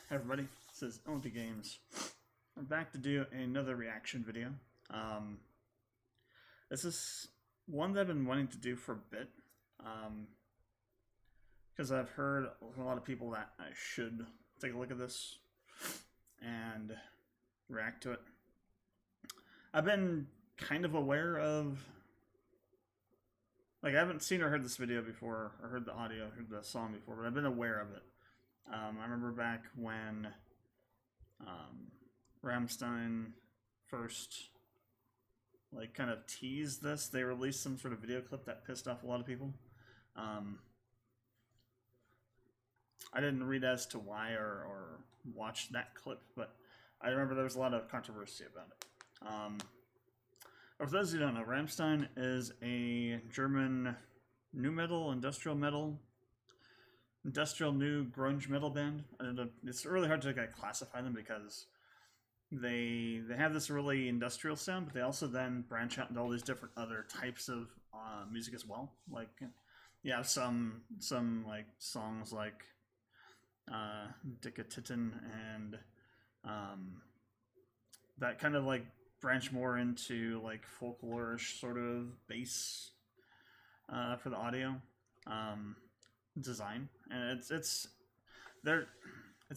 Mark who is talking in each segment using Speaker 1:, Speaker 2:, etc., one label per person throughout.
Speaker 1: Hey everybody, this is LMfao Games. I'm back to do another reaction video. This is one that I've been wanting to do for a bit, because I've heard from a lot of people that I should take a look at this and react to it. I've been kind of aware of, I haven't seen or heard this video before, or heard the audio, heard the song before, but I've been aware of it. I remember back when Rammstein first kind of teased this. They released some sort of video clip that pissed off a lot of people. I didn't read as to why or watch that clip, but I remember there was a lot of controversy about it. For those who don't know, Rammstein is a German nu metal, industrial new grunge metal band. It's really hard to classify them because they have this really industrial sound, but they also then branch out into all these different other types of music as well. Some songs like Dicke Titten and that kind of branch more into folklorish sort of bass for the audio design, and it's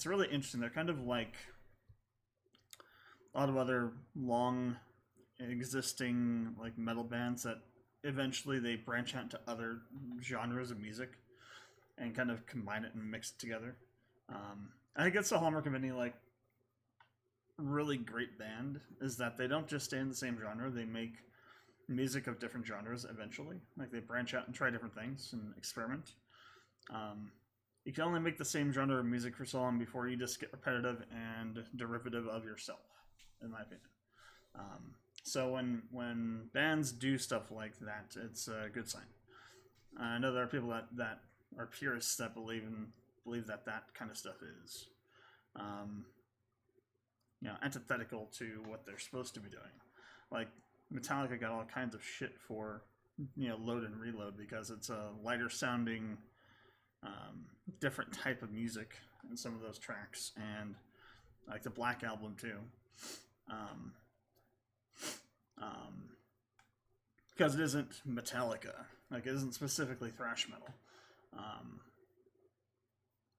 Speaker 1: really interesting. They're kind of like a lot of other long existing metal bands that eventually they branch out into other genres of music and kind of combine it and mix it together. I think it's the hallmark of any really great band is that they don't just stay in the same genre. They make music of different genres eventually. They branch out and try different things and experiment. You can only make the same genre of music for so long before you just get repetitive and derivative of yourself, in my opinion. So when bands do stuff like that, it's a good sign. I know there are people that are purists that believe that kind of stuff is antithetical to what they're supposed to be doing. Metallica got all kinds of shit for Load and Reload because it's a lighter sounding different type of music in some of those tracks, and the Black Album too, because it isn't Metallica, it isn't specifically thrash metal.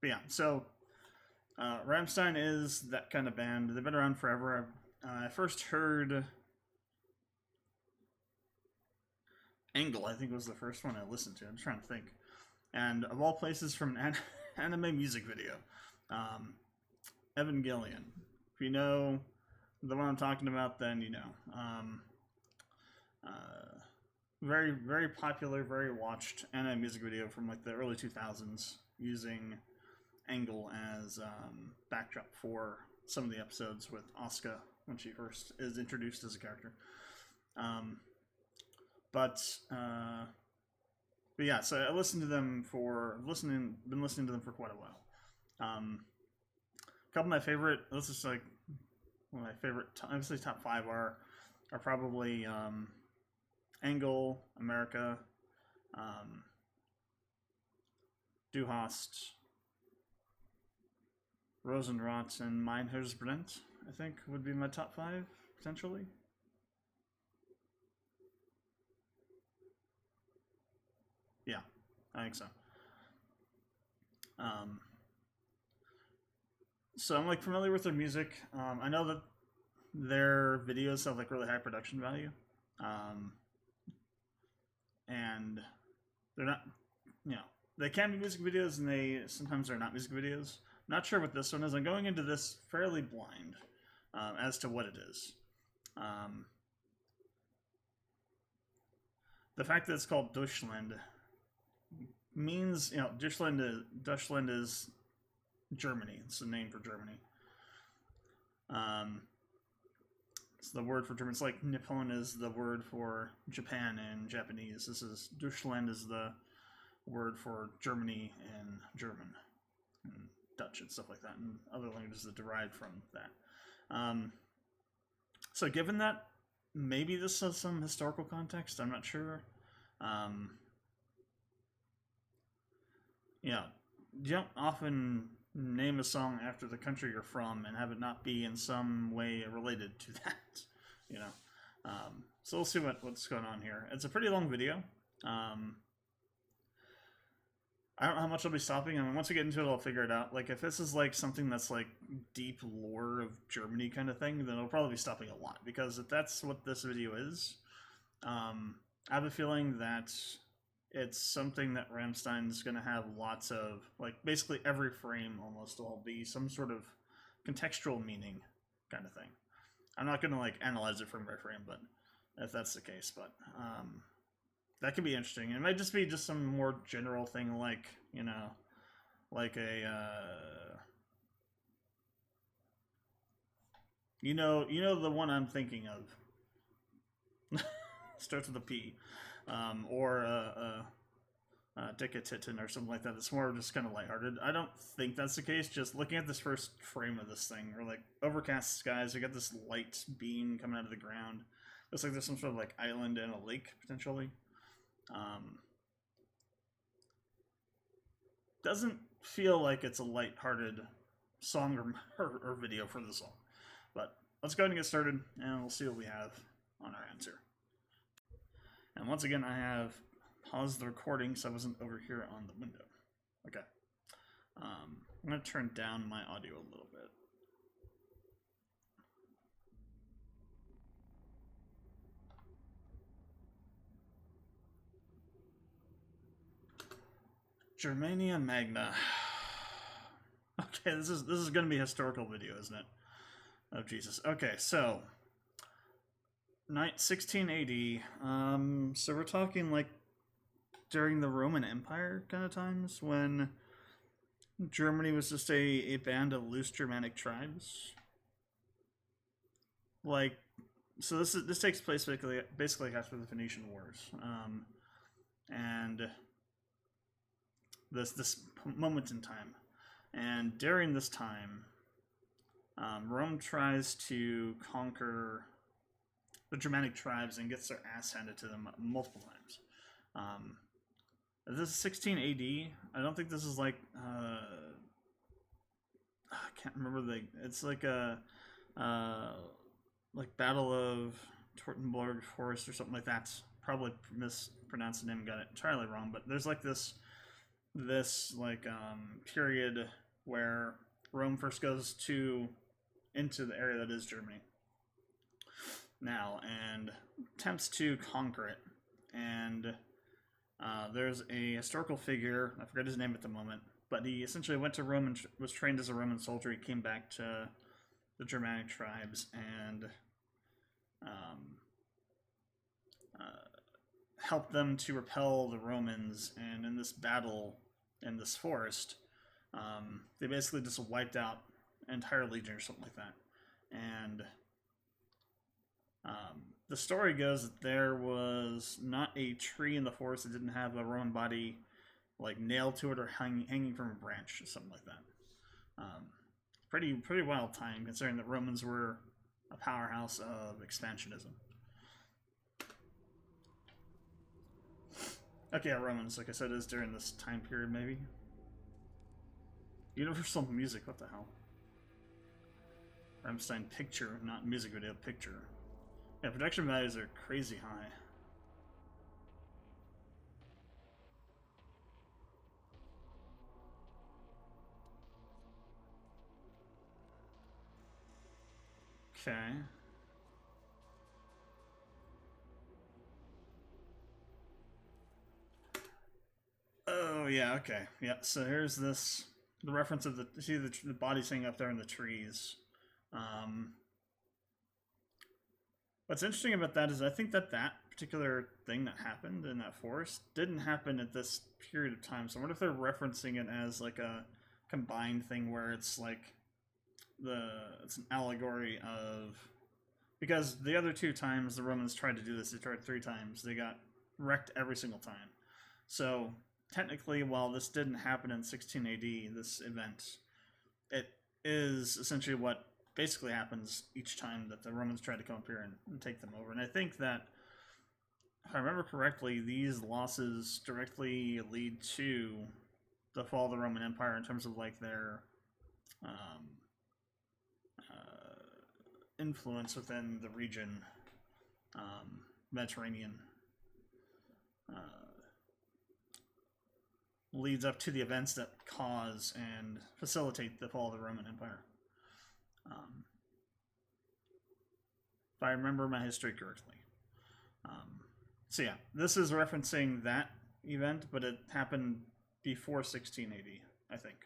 Speaker 1: But yeah, so Rammstein is that kind of band. They've been around forever. I first heard Engle, I think was the first one I listened to. I'm trying to think. And of all places, from an anime music video, Evangelion. If you know the one I'm talking about, then you know. Very, very popular, very watched anime music video from the early 2000s, using Engle as backdrop for some of the episodes with Asuka when she first is introduced as a character. But yeah, so I listened to them been listening to them for quite a while. A couple of my favorite, this is one of my favorite, obviously top 5 are probably Engle, America, Du Hast, Rosenrot, and Mein Herz brennt, I think would be my top 5, potentially. Yeah, I think so. So I'm familiar with their music. I know that their videos have really high production value, and they're not, they can be music videos, and they sometimes are not music videos. I'm not sure what this one is. I'm going into this fairly blind as to what it is. The fact that it's called Deutschland means, Deutschland is Germany. It's the name for Germany. It's the word for German. It's like Nippon is the word for Japan in Japanese. Deutschland is the word for Germany in German, and Dutch and stuff like that, and other languages that derived from that. So given that, maybe this has some historical context. I'm not sure. Yeah, you don't often name a song after the country you're from and have it not be in some way related to that, you know. So we'll see what's going on here. It's a pretty long video. I don't know how much I'll be stopping. I mean, once we get into it, I'll figure it out. Like, if this is like something that's like deep lore of Germany kind of thing, then I'll probably be stopping a lot, because if that's what this video is, I have a feeling that it's something that Rammstein's going to have lots of, like, basically every frame almost will be some sort of contextual meaning kind of thing. I'm not going to like analyze it frame by frame, but if that's the case, but that could be interesting. It might just be just some more general thing, like, you know, like a you know the one I'm thinking of starts with a P, or Dickatitin or something like that. It's more just kind of lighthearted. I don't think that's the case. Just looking at this first frame of this thing, or like overcast skies, we got this light beam coming out of the ground. Looks like there's some sort of like island and a lake potentially. Doesn't feel like it's a light-hearted song or video for the song. But let's go ahead and get started, and we'll see what we have on our answer. And once again, I have paused the recording so I wasn't over here on the window. Okay. I'm going to turn down my audio a little bit. Germania Magna. Okay, this is going to be a historical video, isn't it? Oh Jesus. Okay, so 1680. So we're talking like during the Roman Empire kind of times, when Germany was just a band of loose Germanic tribes. Like, so this takes place basically after the Phoenician Wars, and this moment in time, and during this time, Rome tries to conquer the Germanic tribes and gets their ass handed to them multiple times. This is 16 AD. I don't think this is like I can't remember it's like a like Battle of Teutoburg Forest or something like that. Probably mispronounced the name, got it entirely wrong, but there's like this like period where Rome first goes into the area that is Germany now and attempts to conquer it. And there's a historical figure, I forget his name at the moment, but he essentially went to Rome and was trained as a Roman soldier. He came back to the Germanic tribes and helped them to repel the Romans, and in this battle in this forest, they basically just wiped out an entire legion or something like that. And the story goes that there was not a tree in the forest that didn't have a Roman body like nailed to it or hanging from a branch or something like that. Pretty wild time, considering that Romans were a powerhouse of expansionism. Okay, yeah, Romans, like I said, is during this time period, maybe. Universal music, what the hell? Rammstein picture, not music video, picture. Yeah, production values are crazy high. Okay. Oh, yeah, okay. Yeah, so here's the reference of the bodies hanging up there in the trees. What's interesting about that is I think that particular thing that happened in that forest didn't happen at this period of time. So I wonder if they're referencing it as like a combined thing where it's like it's an allegory of, because the other two times the Romans tried to do this, they tried 3 times, they got wrecked every single time. So technically, while this didn't happen in 16 AD, this event, it is essentially what basically happens each time that the Romans try to come up here and take them over. And I think that, if I remember correctly, these losses directly lead to the fall of the Roman Empire in terms of like their influence within the region, Mediterranean, leads up to the events that cause and facilitate the fall of the Roman Empire. If I remember my history correctly. So yeah, this is referencing that event, but it happened before 1680, I think.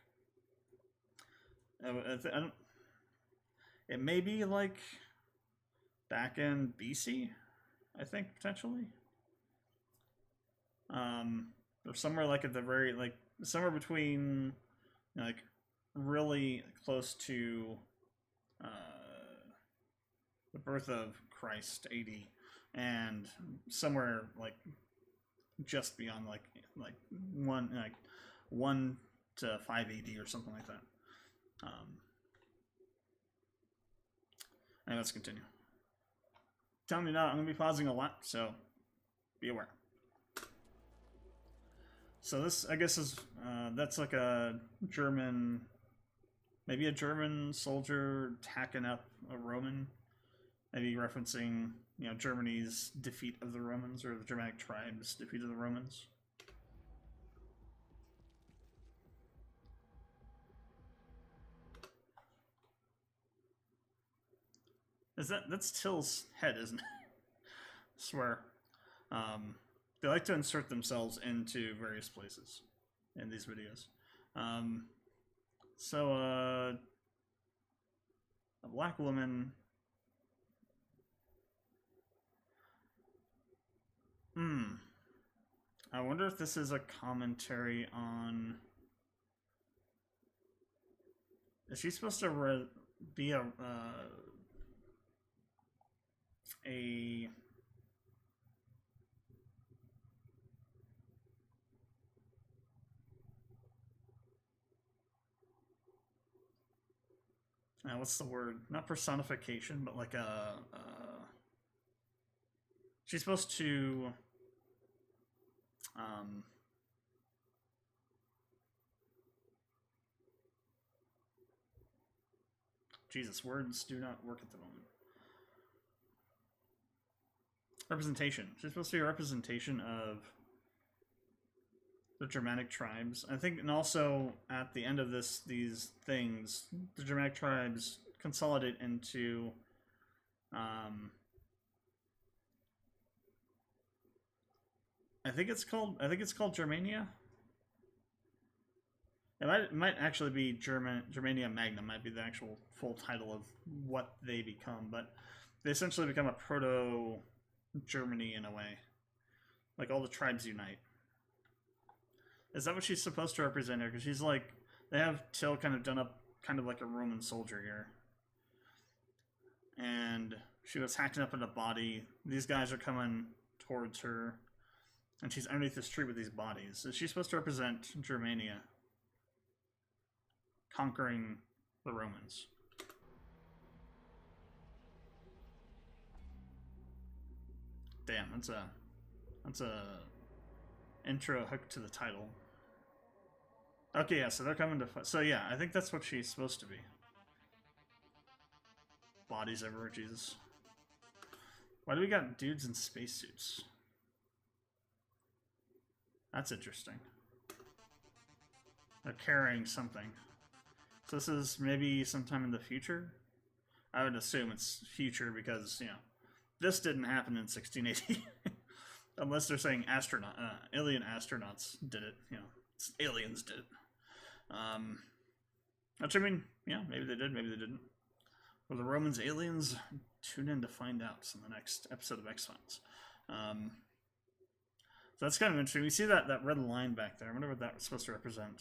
Speaker 1: It may be like back in BC, I think, potentially. Or somewhere like at the very, like, somewhere between, like, really close to the birth of Christ, AD, and somewhere like just beyond, like 1 to 5 AD or something like that. And let's continue. Telling you now, I'm going to be pausing a lot, so be aware. So this, I guess, is that's like a German, maybe a German soldier tacking up a Roman, maybe referencing, you know, Germany's defeat of the Romans, or the Germanic tribes' defeat of the Romans. That's Till's head, isn't it? I swear. They like to insert themselves into various places in these videos. So a black woman. I wonder if this is a commentary on. Is she supposed to be a what's the word? Not personification, but like a. She's supposed to. Jesus, words do not work at the moment. Representation. She's supposed to be a representation of the Germanic tribes. I think, and also at the end of these things, the Germanic tribes consolidate into I think it's called Germania. It might actually be Germania Magna, might be the actual full title of what they become, but they essentially become a proto Germany in a way. Like all the tribes unite. Is that what she's supposed to represent here? Because she's like, they have Till kind of done up kind of like a Roman soldier here. And she was hacking up in a body. These guys are coming towards her. And she's underneath this tree with these bodies. Is she supposed to represent Germania conquering the Romans? Damn, that's a intro hook to the title. Okay, yeah, so they're coming to fight. So yeah, I think that's what she's supposed to be. Bodies everywhere, Jesus. Why do we got dudes in spacesuits? That's interesting. They're carrying something. So this is maybe sometime in the future? I would assume it's future because, you know, this didn't happen in 1680. Unless they're saying alien astronauts did it. You know, aliens did it. Which, I mean, yeah, maybe they did, maybe they didn't. Were the Romans aliens? Tune in to find out in the next episode of X-Files. So that's kind of interesting. We see that red line back there. I wonder what that was supposed to represent.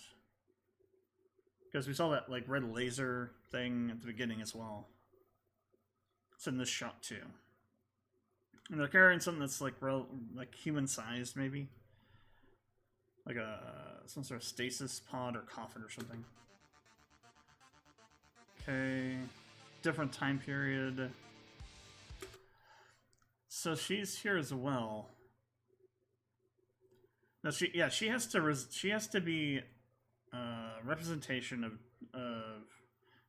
Speaker 1: Because we saw that like red laser thing at the beginning as well. It's in this shot too. And they're carrying something that's like human-sized, maybe. Like some sort of stasis pod or coffin or something. Okay. Different time period. So she's here as well. No, she has to be representation of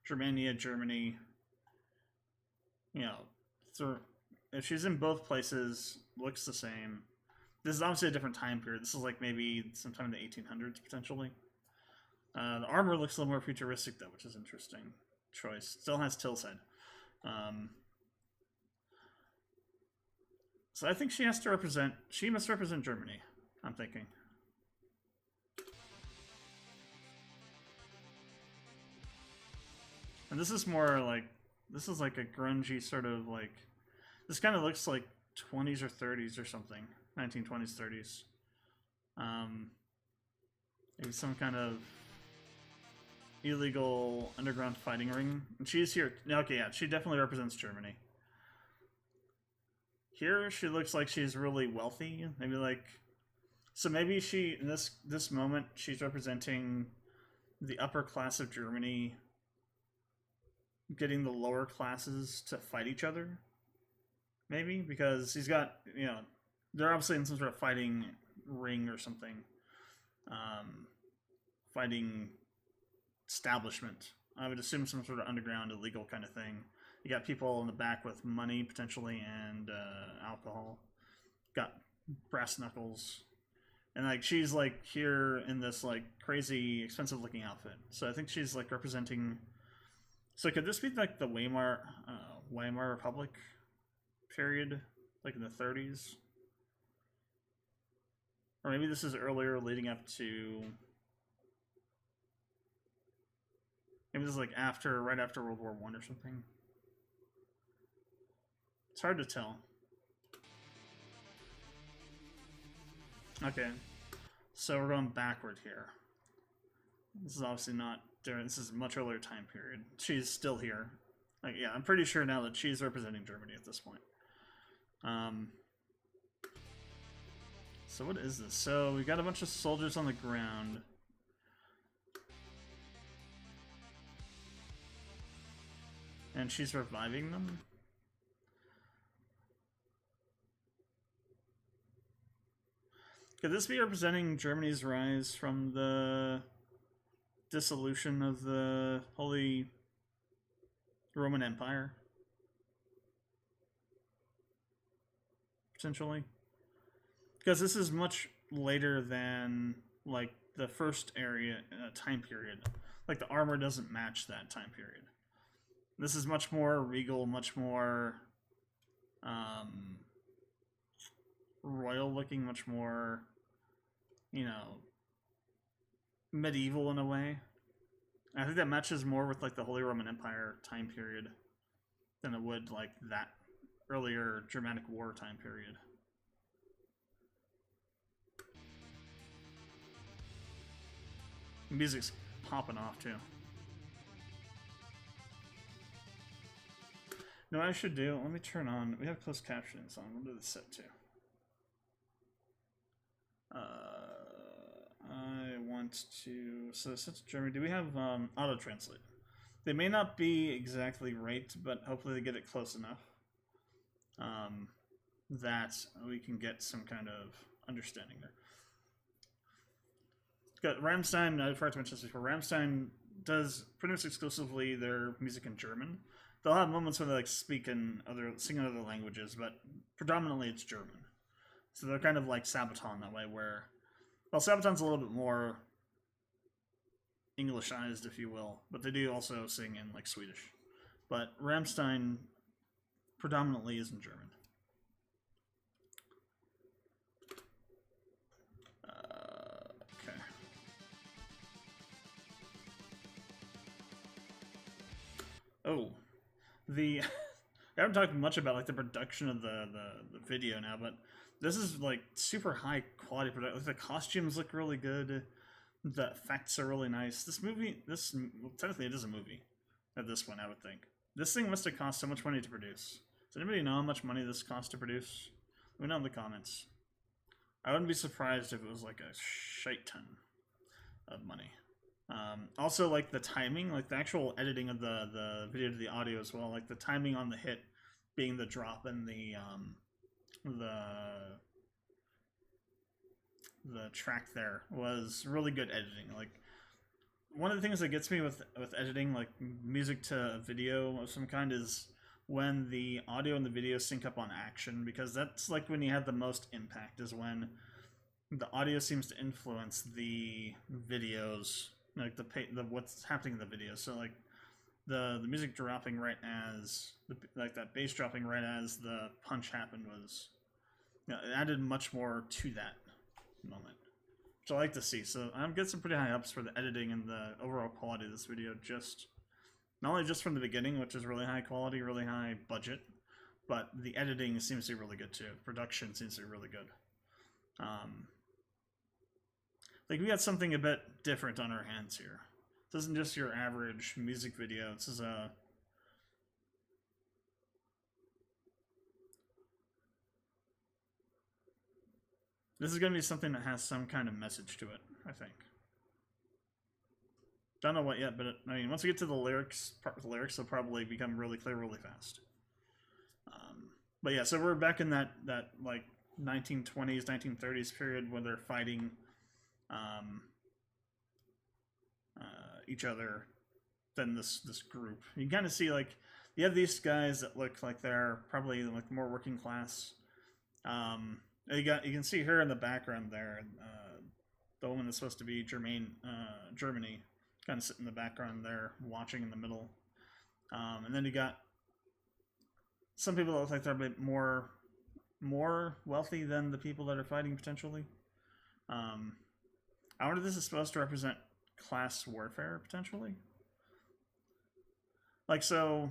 Speaker 1: Germania, Germany. You know, so if she's in both places, looks the same. This is obviously a different time period. This is like maybe sometime in the 1800s, potentially. The armor looks a little more futuristic, though, which is interesting choice. Still has Till's head. So I think she has to represent... She must represent Germany, I'm thinking. And this is more like... This is like a grungy sort of like... This kind of looks like 20s or 30s or something. 1920s, 30s. Maybe some kind of illegal underground fighting ring. And she's here. Okay, yeah, she definitely represents Germany. Here, she looks like she's really wealthy. Maybe like... So maybe she, in this moment, she's representing the upper class of Germany getting the lower classes to fight each other. Maybe, because he's got, you know, they're obviously in some sort of fighting ring or something. Fighting establishment. I would assume some sort of underground illegal kind of thing. You got people in the back with money, potentially, and alcohol. Got brass knuckles. And, like, she's, like, here in this, like, crazy, expensive-looking outfit. So I think she's, like, representing... So could this be, like, the Weimar Republic period? Like, in the 30s? Or maybe this is earlier, leading up to... Maybe this is, like, right after World War I or something. It's hard to tell. Okay, so we're going backward here. This is obviously not during, this is a much earlier time period. She's still here. Like, yeah, I'm pretty sure now that she's representing Germany at this point. So what is this? So we got a bunch of soldiers on the ground. And she's reviving them? Could this be representing Germany's rise from the dissolution of the Holy Roman Empire? Potentially? Because this is much later than, like, the first time period. Like, the armor doesn't match that time period. This is much more regal, much more royal looking, much more, you know, medieval in a way. I think that matches more with, like, the Holy Roman Empire time period than it would, like, that earlier Germanic War time period. The music's popping off, too. No, I should do. Let me turn on. We have closed captions on. What did it set to? I want to. So set to German. Do we have auto translate? They may not be exactly right, but hopefully they get it close enough that we can get some kind of understanding there. Got Rammstein. I forgot to mention this before. Rammstein does pretty much exclusively their music in German. They'll have moments where they like sing in other languages, but predominantly it's German. So they're kind of like Sabaton that way, where, well, Sabaton's a little bit more Englishized, if you will, but they do also sing in like Swedish. But Rammstein predominantly is in German. Okay. Oh. I haven't talked much about like the production of the video now, but this is like super high quality production. Like, the costumes look really good. The effects are really nice. Well, technically it is a movie at this point, I would think. This thing must have cost so much money to produce. Does anybody know how much money this cost to produce? Let me know in the comments. I wouldn't be surprised if it was like a shite ton of money. Also, like the timing, like the actual editing of the video to the audio as well, like the timing on the hit being the drop and the track there was really good editing. Like, one of the things that gets me with editing, like music to video of some kind, is when the audio and the video sync up on action, because that's like when you have the most impact, is when the audio seems to influence the videos, like the what's happening in the video. So like the music dropping right as like that bass dropping right as the punch happened was, you know, it added much more to that moment, which I like to see. So I'm getting some pretty high ups for the editing and the overall quality of this video, just not only just from the beginning, which is really high quality, really high budget, but the editing seems to be really good too. Production seems to be really good. Like we got something a bit different on our hands here. This isn't just your average music video. This is a going to be something that has some kind of message to it, I think. Don't know what yet, but I mean, once we get to the lyrics will probably become really clear really fast. But yeah, so we're back in that like 1920s, 1930s period where they're fighting each other. Then this group, you kind of see like you have these guys that look like they're probably like more working class. You can see her in the background there, the woman that's supposed to be Germany, kind of sitting in the background there, watching in the middle. And then you got some people that look like they're a bit more wealthy than the people that are fighting potentially. I wonder if this is supposed to represent class warfare potentially. Like, so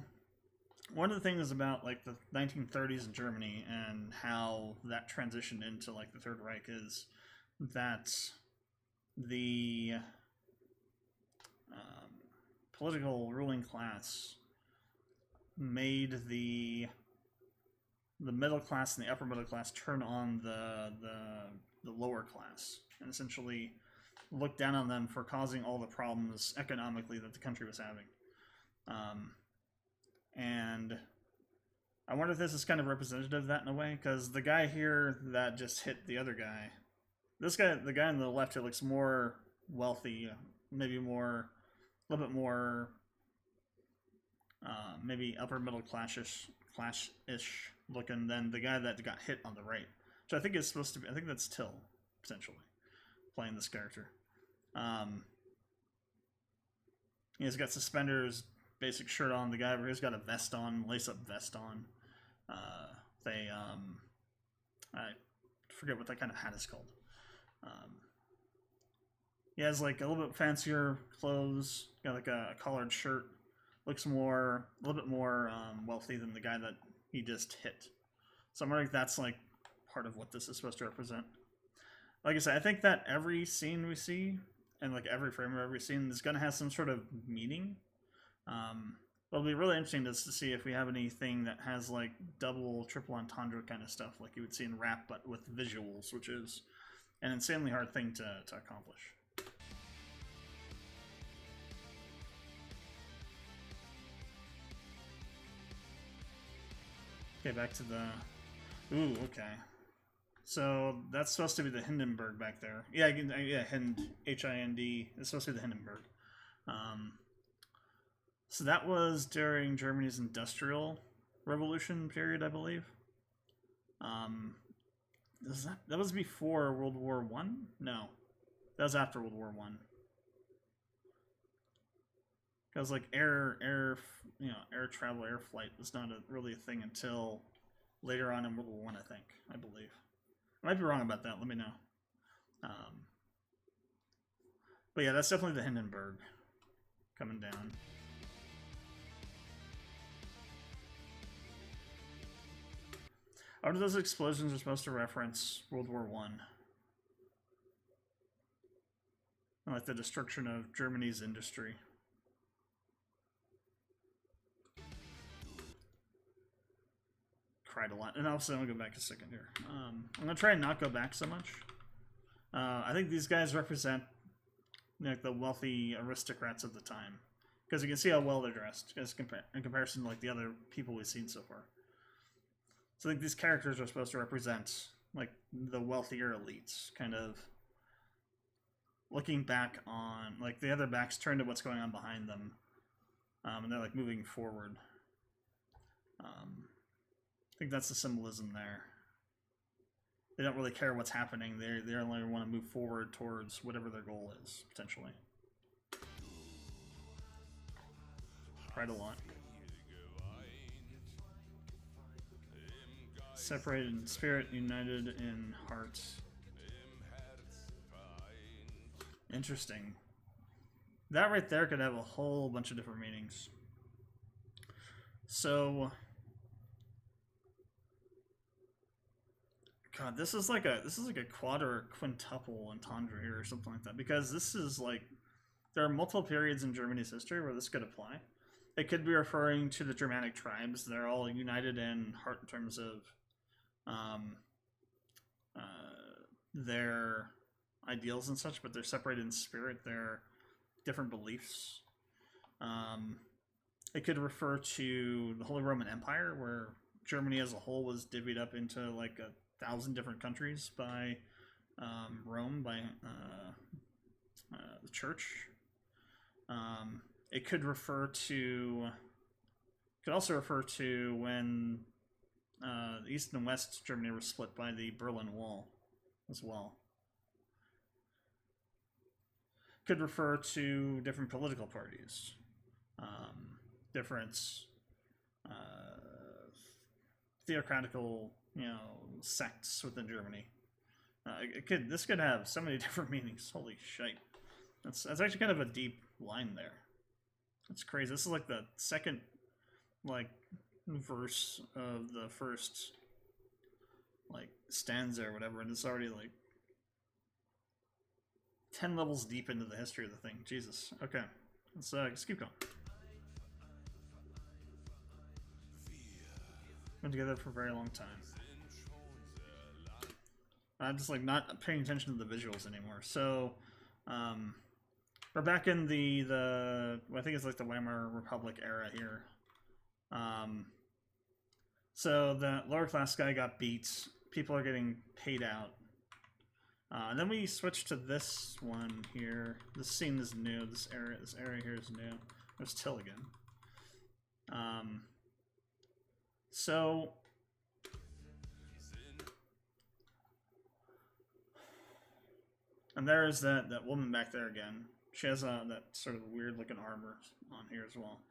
Speaker 1: one of the things about like the 1930s in Germany and how that transitioned into like the Third Reich is that the political ruling class made the middle class and the upper middle class turn on the lower class and essentially look down on them for causing all the problems economically that the country was having. And I wonder if this is kind of representative of that in a way, because the guy here that just hit the other guy, the guy on the left here looks more wealthy, maybe more, a little bit more, maybe upper middle class-ish looking than the guy that got hit on the right, which I think is supposed to be, I think that's Till, potentially, playing this character. He's got suspenders, basic shirt on. The guy over here's got a vest on, lace-up vest on. I forget what that kind of hat is called. He has like a little bit fancier clothes, got like a collared shirt. Looks a little bit more wealthy than the guy that he just hit. So I'm wondering if that's like part of what this is supposed to represent. Like I said, I think that every scene we see, and like every frame of every scene, is going to have some sort of meaning. But it'll be really interesting just to see if we have anything that has like double, triple entendre kind of stuff like you would see in rap, but with visuals, which is an insanely hard thing to accomplish. Okay, back to the... Ooh, okay. So that's supposed to be the Hindenburg back there. Yeah, H-I-N-D. It's supposed to be the Hindenburg. So that was during Germany's Industrial Revolution period, I believe. That was before World War I? No, that was after World War I. Because like air travel, air flight was not really a thing until later on in World War I think, I believe. I might be wrong about that. Let me know. But yeah, that's definitely the Hindenburg coming down. Out of those explosions are supposed to reference World War I. And like the destruction of Germany's industry. Cried a lot. And also, I'll go back a second here. I'm going to try and not go back so much. I think these guys represent like the wealthy aristocrats of the time. Because you can see how well they're dressed in comparison to like the other people we've seen so far. So I think these characters are supposed to represent like the wealthier elites, kind of looking back on, like, the other back's turned to what's going on behind them, and they're like moving forward. I think that's the symbolism there. They don't really care what's happening. They only want to move forward towards whatever their goal is, potentially. Quite a lot. Separated in spirit, united in heart. Interesting. That right there could have a whole bunch of different meanings. So, God, this is like a quad or a quintuple entendre here or something like that, because this is like, there are multiple periods in Germany's history where this could apply. It could be referring to the Germanic tribes. They're all united in heart in terms of their ideals and such, but they're separated in spirit. They're different beliefs. It could refer to the Holy Roman Empire, where Germany as a whole was divvied up into like 1,000 different countries by Rome, by the church. It could also refer to when the East and West Germany were split by the Berlin Wall as well. Could refer to different political parties, different theocratical, sects within Germany. This could have so many different meanings. Holy shite! That's actually kind of a deep line there. That's crazy. This is like the second, verse of the first, stanza or whatever, and it's already 10 levels deep into the history of the thing. Jesus. Okay, let's keep going. Been together for a very long time. I'm just not paying attention to the visuals anymore. So, we're back in the I think it's the Weimar Republic era here. So the lower class guy got beat. People are getting paid out. And then we switch to this one here. This scene is new. This area here is new. There's Till again. So and there's that woman back there again. She has that sort of weird looking armor on here as well.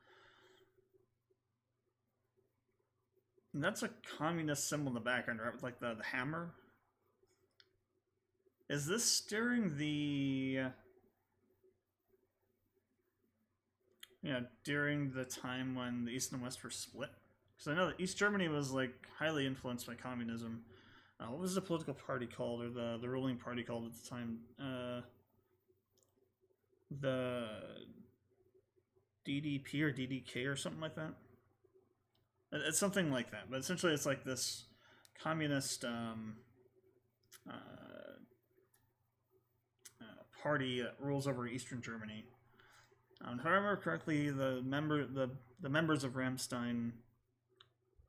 Speaker 1: And that's a communist symbol in the background, right? With the hammer. Is this during the during the time when the East and West were split? Because I know that East Germany was highly influenced by communism. What was the political party called, or the ruling party called at the time? The DDP or DDK or something like that. It's something like that, but essentially it's this communist party that rules over Eastern Germany. If I remember correctly, the members of Rammstein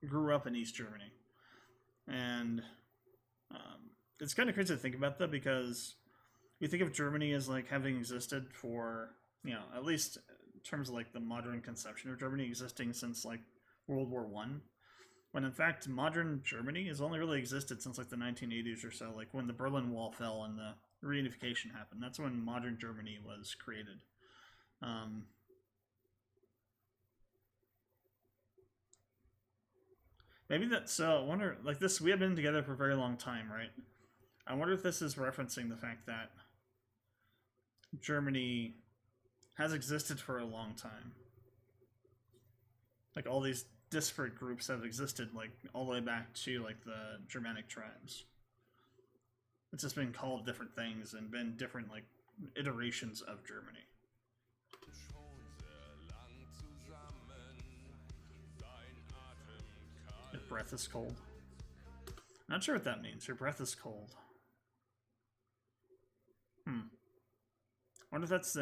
Speaker 1: grew up in East Germany, and it's kind of crazy to think about that, because you think of Germany as having existed for at least in terms of the modern conception of Germany existing since World War I, when in fact modern Germany has only really existed since the 1980s or so, when the Berlin Wall fell and the reunification happened. That's when modern Germany was created. Maybe that's I wonder, this, we have been together for a very long time, right? I wonder if this is referencing the fact that Germany has existed for a long time. All these disparate groups have existed all the way back to the Germanic tribes. It's just been called different things and been different iterations of Germany. Your breath is cold. Not sure what that means. Your breath is cold. I wonder if that's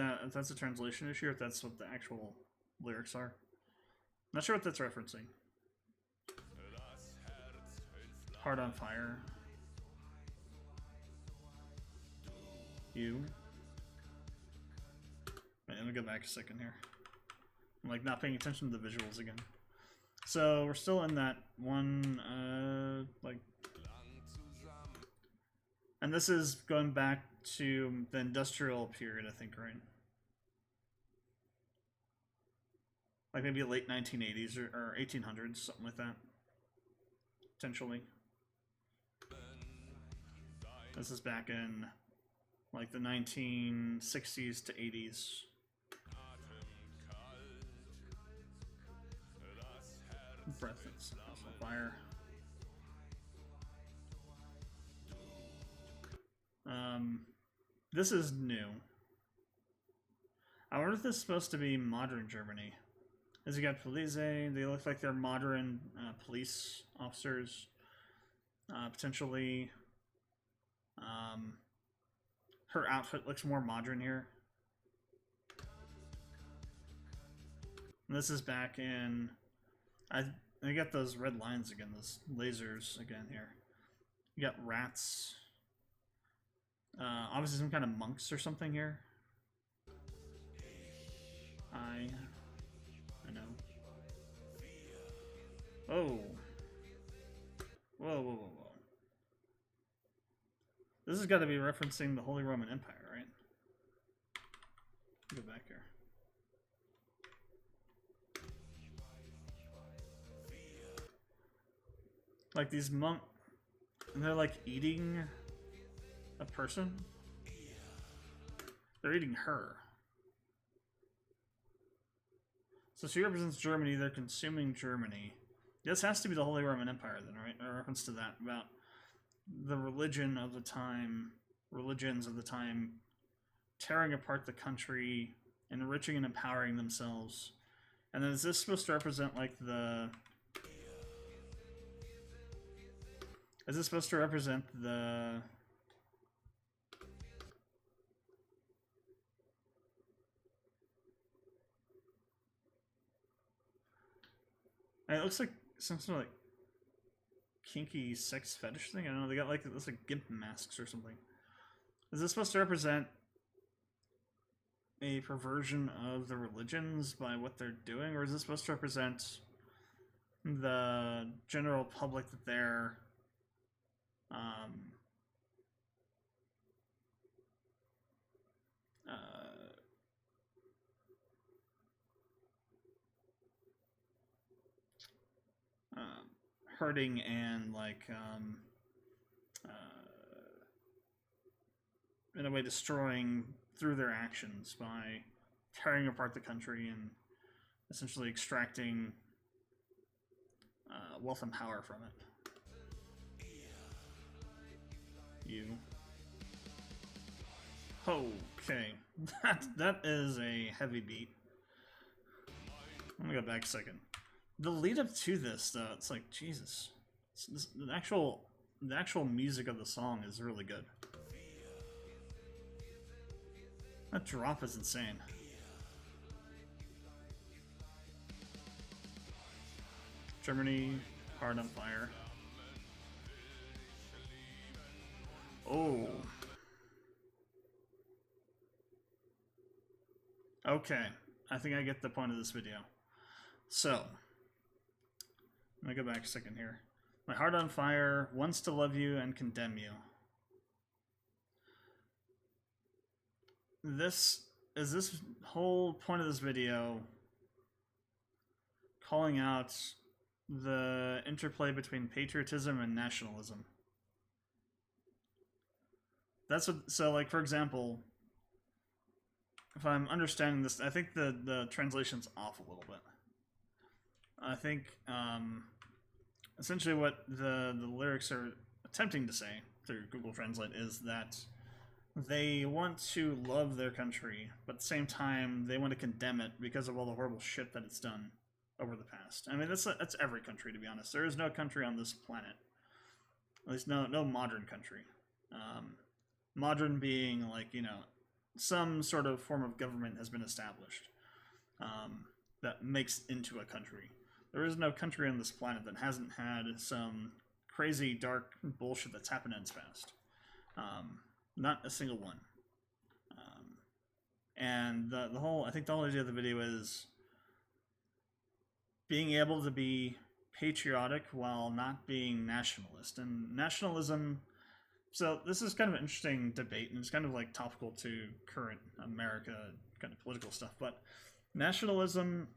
Speaker 1: a translation issue, or if that's what the actual lyrics are. Not sure what that's referencing. Heart on fire. You. let me go back a second here. I'm like not paying attention to the visuals again. So we're still in that one, like, and this is going back to the industrial period, I think, right? Like maybe late 1980s or 1800s, something like that, potentially. This is back in like the 1960s to 80s. Breath is fire. This is new. I wonder if this is supposed to be modern Germany. As you got police, they look like they're modern police officers, potentially. Her outfit looks more modern here. And this is back in. I got those red lines again, those lasers again here. You got rats. Obviously some kind of monks or something here. I know. Oh. Whoa. This has got to be referencing the Holy Roman Empire, right? Go back here. Like these monks, and they're like eating a person? They're eating her. So she represents Germany, they're consuming Germany. This has to be the Holy Roman Empire then, right? A reference to that, about the religions of the time, tearing apart the country, enriching and empowering themselves. And then is this supposed to represent like the... Is this supposed to represent the... And it looks like some sort of like kinky sex fetish thing. I don't know. They got like this like gimp masks or something. Is this supposed to represent a perversion of the religions by what they're doing, or is this supposed to represent the general public that they're hurting and like in a way destroying through their actions by tearing apart the country and essentially extracting wealth and power from it. You. Okay. That is a heavy beat. Let me go back a second. The lead up to this, though, it's like, Jesus. The actual music of the song is really good. That drop is insane. Germany, hard on fire. Oh. Okay, I think I get the point of this video. So, let me go back a second here. My heart on fire wants to love you and condemn you. This whole point of this video calling out the interplay between patriotism and nationalism. That's what, so like for example, if I'm understanding this, I think the translation's off a little bit. I think essentially what the lyrics are attempting to say through Google Translate is that they want to love their country, but at the same time they want to condemn it because of all the horrible shit that it's done over the past. I mean, that's every country, to be honest. There is no country on this planet, at least no modern country. Modern being like, you know, some sort of form of government has been established that makes into a country. There is no country on this planet that hasn't had some crazy, dark bullshit that's happened in its past. Not a single one. And the whole, I think the whole idea of the video is being able to be patriotic while not being nationalist. And nationalism, so this is kind of an interesting debate, and it's kind of like topical to current America kind of political stuff. But nationalism,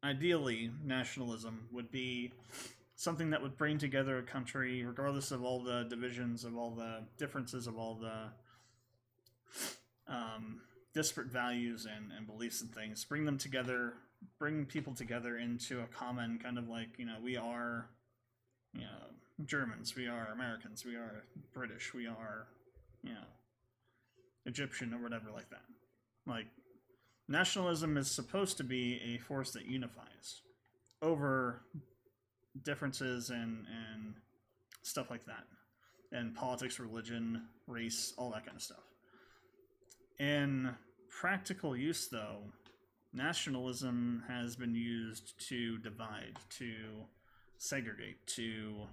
Speaker 1: ideally, nationalism would be something that would bring together a country, regardless of all the divisions, of all the differences, of all the disparate values and beliefs and things. Bring them together, bring people together into a common kind of like, we are, Germans, we are Americans, we are British, we are, Egyptian or whatever like that. Like, nationalism is supposed to be a force that unifies over differences and stuff like that. And politics, religion, race, all that kind of stuff. In practical use, though, nationalism has been used to divide, to segregate, to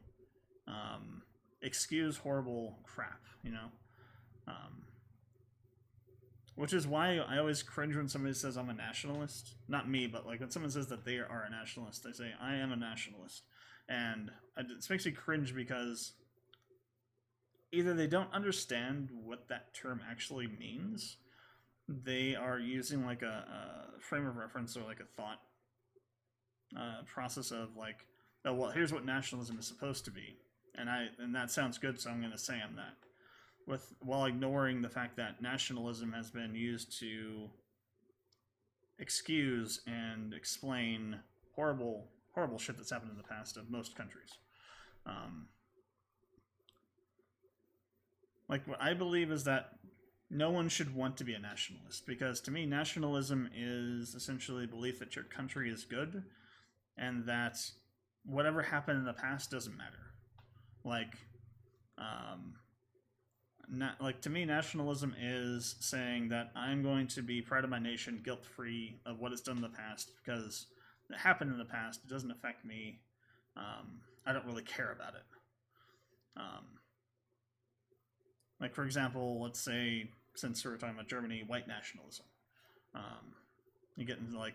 Speaker 1: excuse horrible crap, which is why I always cringe when somebody says I'm a nationalist. Not me, but like when someone says that they are a nationalist, they say I am a nationalist. And it makes me cringe because either they don't understand what that term actually means, they are using like a frame of reference or like a thought process of like, oh, well, here's what nationalism is supposed to be, and that sounds good, so I'm going to say I'm that, while ignoring the fact that nationalism has been used to excuse and explain horrible shit that's happened in the past of most countries. Like, what I believe is that no one should want to be a nationalist, because to me, nationalism is essentially belief that your country is good and that whatever happened in the past doesn't matter. Like, to me, nationalism is saying that I'm going to be proud of my nation, guilt-free of what it's done in the past, because it happened in the past. It doesn't affect me. I don't really care about it. Like, for example, let's say, since we're talking about Germany, white nationalism. You get into like,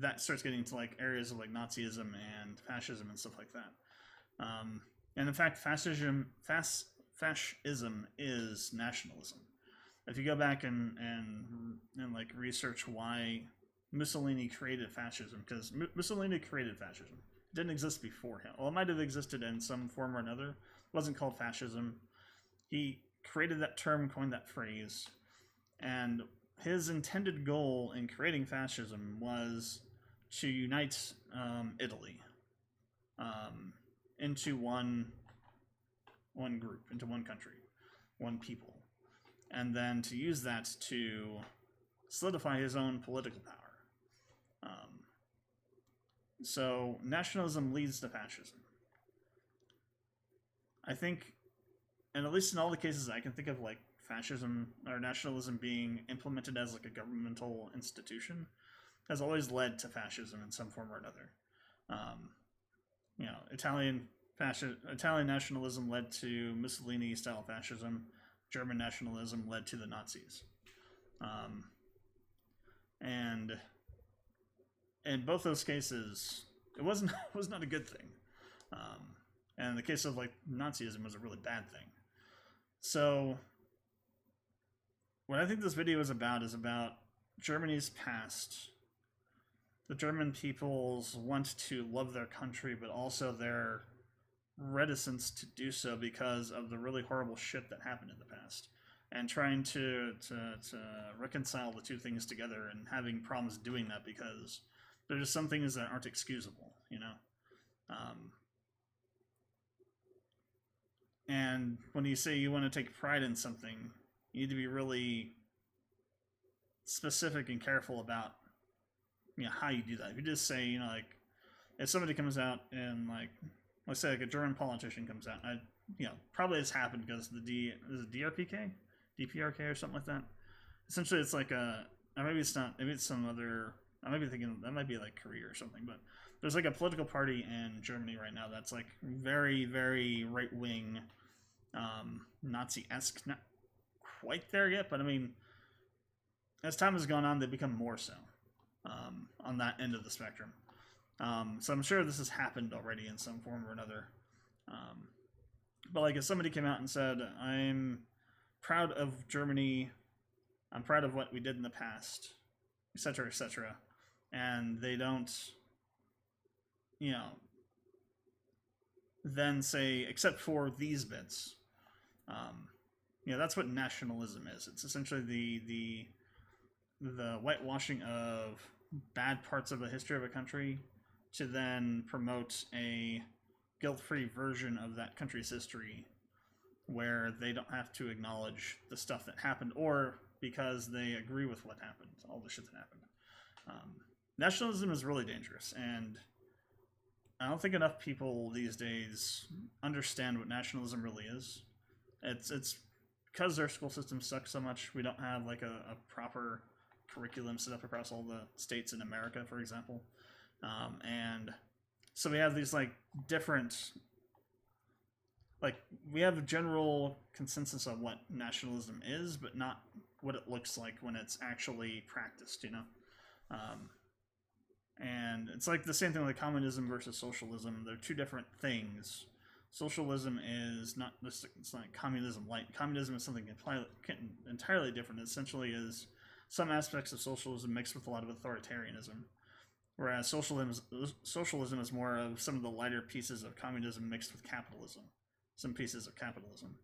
Speaker 1: that starts getting into like areas of like Nazism and fascism and stuff like that. And in fact, fascism is nationalism. If you go back and like research why Mussolini created fascism, because Mussolini created fascism. It didn't exist before him. Well, it might have existed in some form or another. It wasn't called fascism. He created that term, coined that phrase, and his intended goal in creating fascism was to unite Italy into one group, into one country, one people, and then to use that to solidify his own political power. So nationalism leads to fascism. I think, and at least in all the cases I can think of, like fascism or nationalism being implemented as like a governmental institution has always led to fascism in some form or another. Italian nationalism led to Mussolini-style fascism. German nationalism led to the Nazis. And in both those cases, it was not a good thing. And in the case of like Nazism, was a really bad thing. So what I think this video is about Germany's past, the German people's want to love their country, but also their reticence to do so because of the really horrible shit that happened in the past, and trying to reconcile the two things together, and having problems doing that because there's just some things that aren't excusable, and when you say you want to take pride in something, you need to be really specific and careful about how you do that. If you just say, like, if somebody comes out and, like, let's say like a German politician comes out, probably has happened because is it DPRK or something like that. Essentially, it's like maybe it's not, maybe it's some other. I might be thinking that might be like Korea or something, but there's like a political party in Germany right now that's like very, very right wing, Nazi-esque. Not quite there yet, but I mean, as time has gone on, they become more so on that end of the spectrum. So I'm sure this has happened already in some form or another. But like if somebody came out and said, I'm proud of Germany, I'm proud of what we did in the past, etc., and they don't, then say, except for these bits, that's what nationalism is. It's essentially the whitewashing of bad parts of the history of a country to then promote a guilt-free version of that country's history where they don't have to acknowledge the stuff that happened, or because they agree with what happened, all the shit that happened. Nationalism is really dangerous, and I don't think enough people these days understand what nationalism really is. It's because their school system sucks so much. We don't have like a proper curriculum set up across all the states in America, for example. And so we have these like different, like we have a general consensus on what nationalism is, but not what it looks like when it's actually practiced, and it's like the same thing like communism versus socialism. They're two different things. Socialism is not just, it's not communism light. Communism is something entirely different. It essentially is some aspects of socialism mixed with a lot of authoritarianism, whereas socialism is more of some of the lighter pieces of communism mixed with capitalism, some pieces of capitalism,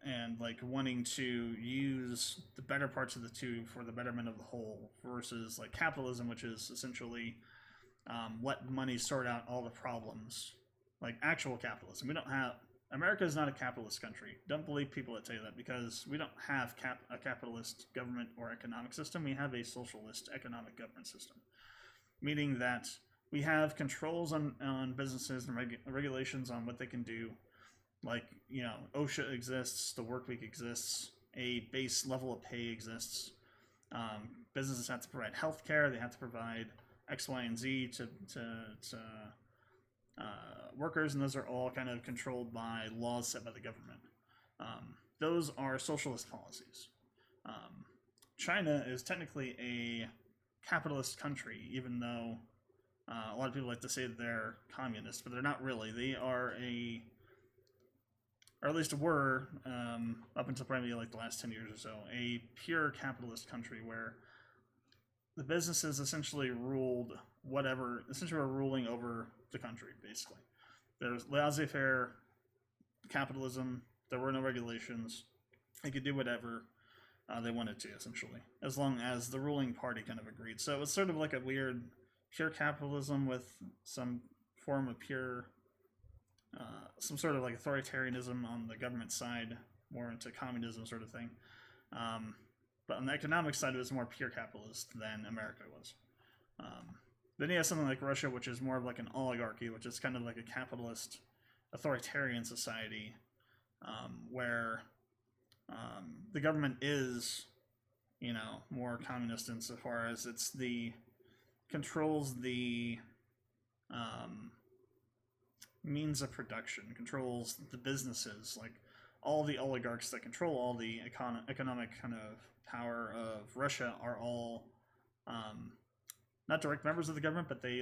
Speaker 1: and like wanting to use the better parts of the two for the betterment of the whole, versus like capitalism, which is essentially let money sort out all the problems, like actual capitalism. We don't have, America is not a capitalist country. Don't believe people that tell you that, because we don't have a capitalist government or economic system. We have a socialist economic government system, meaning that we have controls on businesses and regulations on what they can do. Like, OSHA exists, the work week exists, a base level of pay exists. Businesses have to provide health care, they have to provide X, Y, and Z to workers, and those are all kind of controlled by laws set by the government. Those are socialist policies. China is technically a capitalist country, even though a lot of people like to say that they're communist, but they're not really. They are or at least were, up until probably like the last 10 years or so, a pure capitalist country where the businesses essentially ruled essentially were ruling over the country, basically. There's laissez-faire capitalism, there were no regulations, they could do whatever they wanted to, essentially, as long as the ruling party kind of agreed. So it was sort of like a weird pure capitalism with some form of pure some sort of like authoritarianism on the government side, more into communism sort of thing. But on the economic side, it was more pure capitalist than America was. Then you have something like Russia, which is more of like an oligarchy, which is kind of like a capitalist authoritarian society, where the government is, more communist insofar as controls the means of production, controls the businesses, like all the oligarchs that control all the economic kind of power of Russia are all not direct members of the government, but they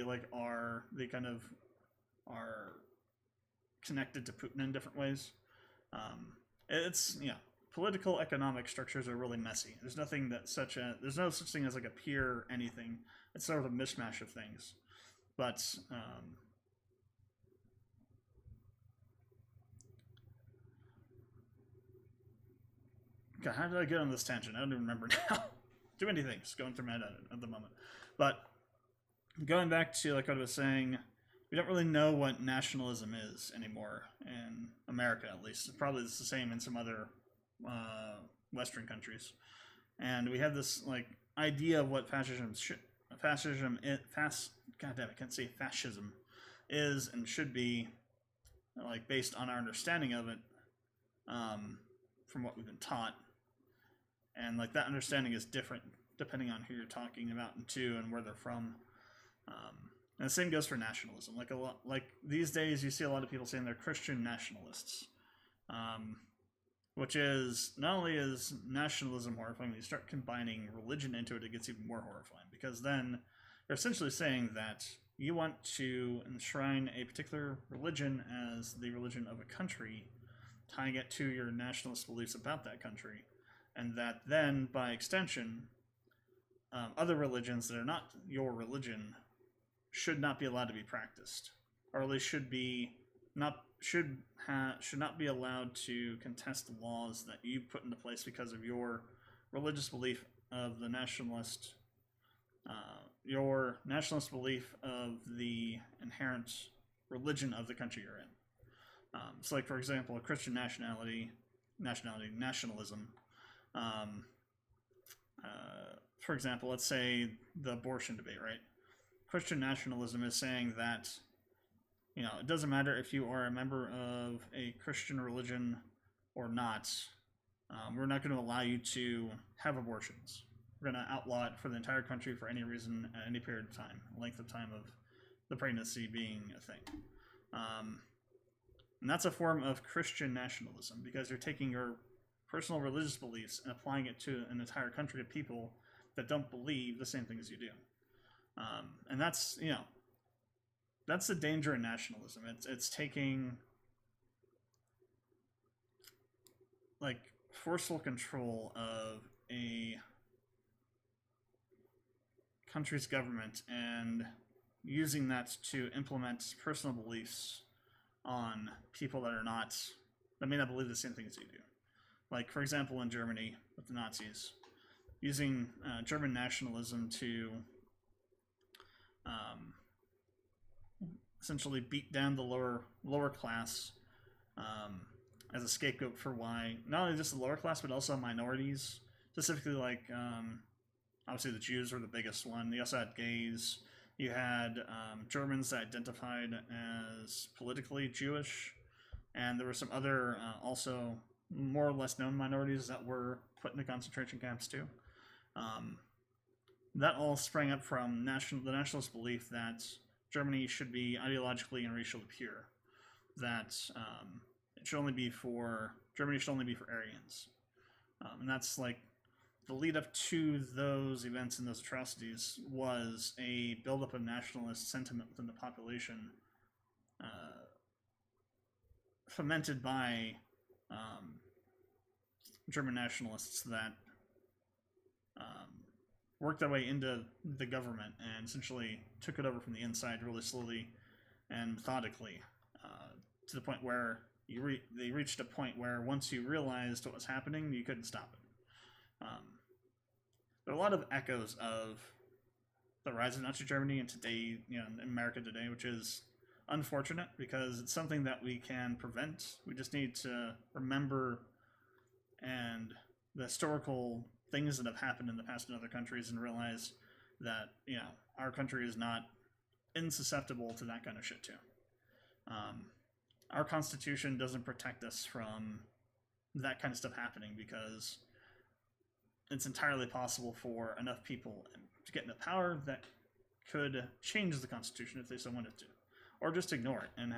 Speaker 1: kind of are connected to Putin in different ways. It's political economic structures are really messy. There's no such thing as like a pure anything. It's sort of a mishmash of things. But God, how did I get on this tangent? I don't even remember now. Too many things going through my head at the moment. But going back to like what I was saying, we don't really know what nationalism is anymore in America, at least. It's probably the same in some other Western countries. And we have this like idea of what fascism is and should be, like based on our understanding of it, from what we've been taught. And like that understanding is different depending on who you're talking about and to and where they're from. And the same goes for nationalism. Like these days, you see a lot of people saying they're Christian nationalists, which is not only is nationalism horrifying, when you start combining religion into it, it gets even more horrifying, because then you're essentially saying that you want to enshrine a particular religion as the religion of a country, tying it to your nationalist beliefs about that country, and that then, by extension, other religions that are not your religion should not be allowed to be practiced, or at least should not be allowed to contest laws that you put into place because of your religious belief of the nationalist, your nationalist belief of the inherent religion of the country you're in. So, like, for example, a Christian nationalism. For example, let's say the abortion debate, right? Christian nationalism is saying that, it doesn't matter if you are a member of a Christian religion or not. We're not going to allow you to have abortions. We're going to outlaw it for the entire country for any reason at any period of time, length of time of the pregnancy being a thing. And that's a form of Christian nationalism, because you're taking your personal religious beliefs and applying it to an entire country of people that don't believe the same thing as you do. And that's, that's the danger in nationalism. It's taking, like, forceful control of a country's government and using that to implement personal beliefs on people that may not believe the same thing as you do. Like, for example, in Germany with the Nazis, using German nationalism to essentially beat down the lower class as a scapegoat for why not only just the lower class but also minorities, specifically, like, obviously the Jews were the biggest one. You also had gays. You had Germans that identified as politically Jewish, and there were some other also more or less known minorities that were put into concentration camps too. That all sprang up from the nationalist belief that Germany should be ideologically and racially pure, that Germany should only be for Aryans, and that's like the lead up to those events and those atrocities was a buildup of nationalist sentiment within the population, fomented by German nationalists that worked their way into the government and essentially took it over from the inside really slowly and methodically, to the point where they reached a point where once you realized what was happening, you couldn't stop it. There are a lot of echoes of the rise of Nazi Germany and today, in America today, which is unfortunate because it's something that we can prevent. We just need to remember and the historical things that have happened in the past in other countries and realize that, our country is not insusceptible to that kind of shit too. Our Constitution doesn't protect us from that kind of stuff happening because it's entirely possible for enough people to get into power that could change the Constitution if they so wanted to, or just ignore it and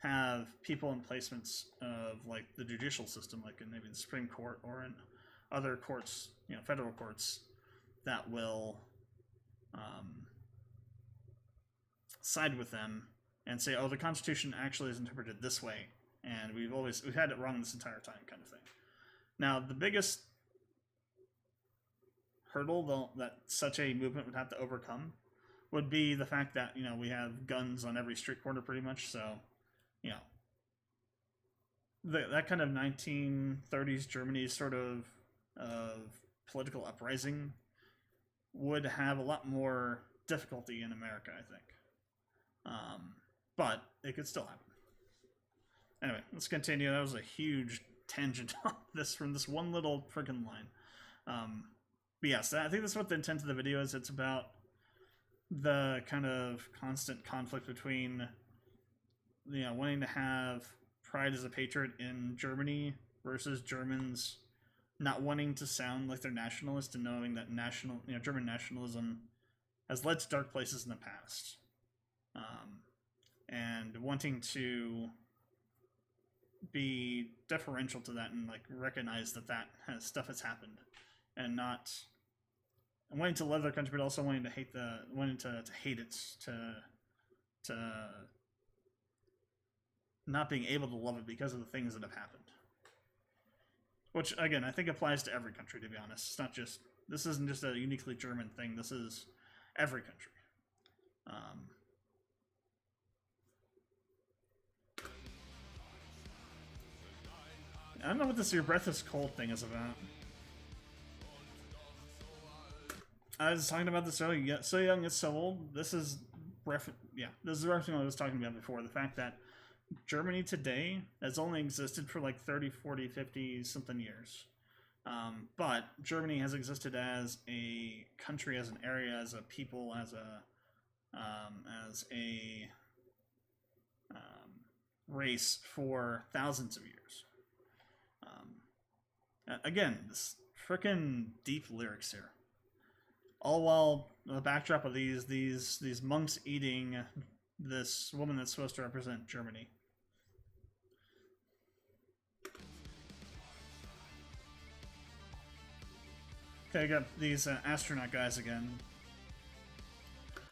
Speaker 1: have people in placements of, like, the judicial system, like in maybe the Supreme Court or in other courts, federal courts, that will side with them and say, oh, the Constitution actually is interpreted this way, and we've had it wrong this entire time, kind of thing. Now, the biggest hurdle that such a movement would have to overcome would be the fact that, we have guns on every street corner pretty much, so, that kind of 1930s Germany sort of political uprising would have a lot more difficulty in America, I think. But it could still happen. Anyway, let's continue. That was a huge tangent on this from this one little friggin' line. But yes, I think that's what the intent of the video is. It's about the kind of constant conflict between, wanting to have pride as a patriot in Germany versus Germans not wanting to sound like they're nationalist and knowing that German nationalism has led to dark places in the past. And wanting to be deferential to that and like recognize that stuff has happened, and not wanting to love their country, but also wanting to hate it, to not being able to love it because of the things that have happened. Which again, I think applies to every country. To be honest, it's not just this isn't just a uniquely German thing. This is every country. I don't know what this "your breath is cold" thing is about. I was talking about this earlier. So young, it's so old. This is this is referencing what I was talking about before. The fact that Germany today has only existed for like 30, 40, 50 something years. But Germany has existed as a country, as an area, as a people, as a race for thousands of years. Again, this frickin' deep lyrics here. All while the backdrop of these monks eating this woman that's supposed to represent Germany. Okay, I got these astronaut guys again.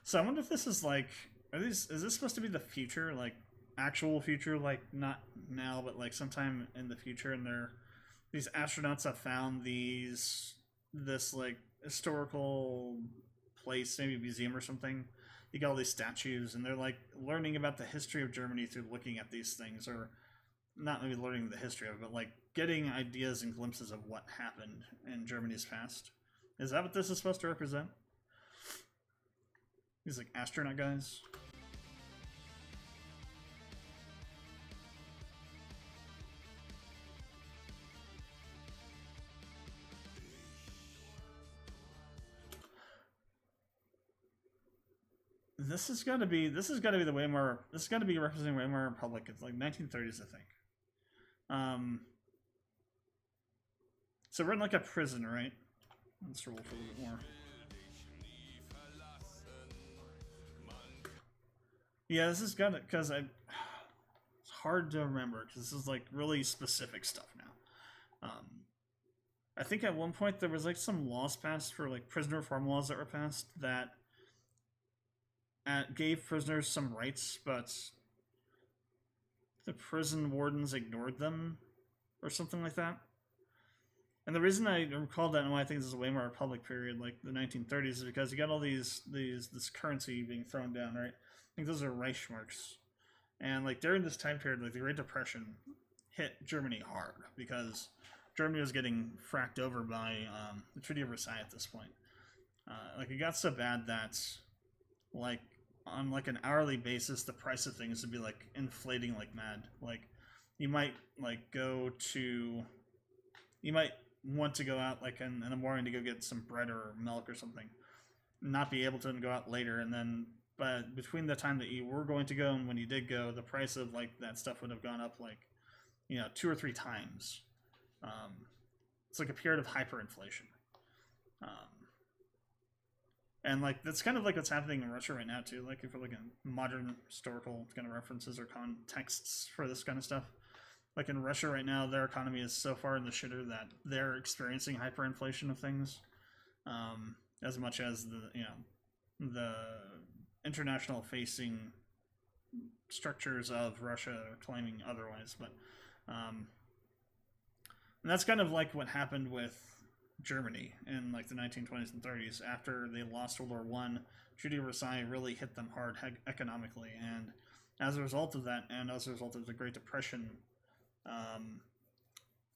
Speaker 1: So I wonder if this is like, is this supposed to be the future, like actual future, like not now, but like sometime in the future, and these astronauts have found this like historical place, maybe a museum or something. You got all these statues, and they're like learning about the history of Germany through looking at these things, or not maybe learning the history of it, but like getting ideas and glimpses of what happened in Germany's past. Is that what this is supposed to represent? These like astronaut guys? This has got to be the Weimar. This has got to be representing Weimar Republic. It's like 1930s, I think. So we're in like a prison, right? Let's roll for a little bit more. Yeah, this has got it because it's hard to remember because this is like really specific stuff now. I think at one point there was like some laws passed for like prisoner reform laws that were passed that gave prisoners some rights, but the prison wardens ignored them or something like that. And the reason I recall that and why I think this is a Weimar Republic period, like the 1930s, is because you got all this currency being thrown down, right? I think those are Reichsmarks. And like during this time period, like the Great Depression hit Germany hard because Germany was getting fracked over by the Treaty of Versailles at this point. Like it got so bad that like on like an hourly basis, the price of things would be like inflating like mad. Like you might want to go out like in the morning to go get some bread or milk or something, not be able to go out later, and then but between the time that you were going to go and when you did go, the price of like that stuff would have gone up like 2 or 3 times. It's like a period of hyperinflation, and like that's kind of like what's happening in Russia right now too. Like if we're looking at modern historical kind of references or contexts for this kind of stuff. Like in Russia right now, their economy is so far in the shitter that they're experiencing hyperinflation of things, as much as the international facing structures of Russia are claiming otherwise. But and that's kind of like what happened with Germany in like the 1920s and 30s after they lost World War I. Treaty of Versailles really hit them hard economically, and as a result of that, and as a result of the Great Depression.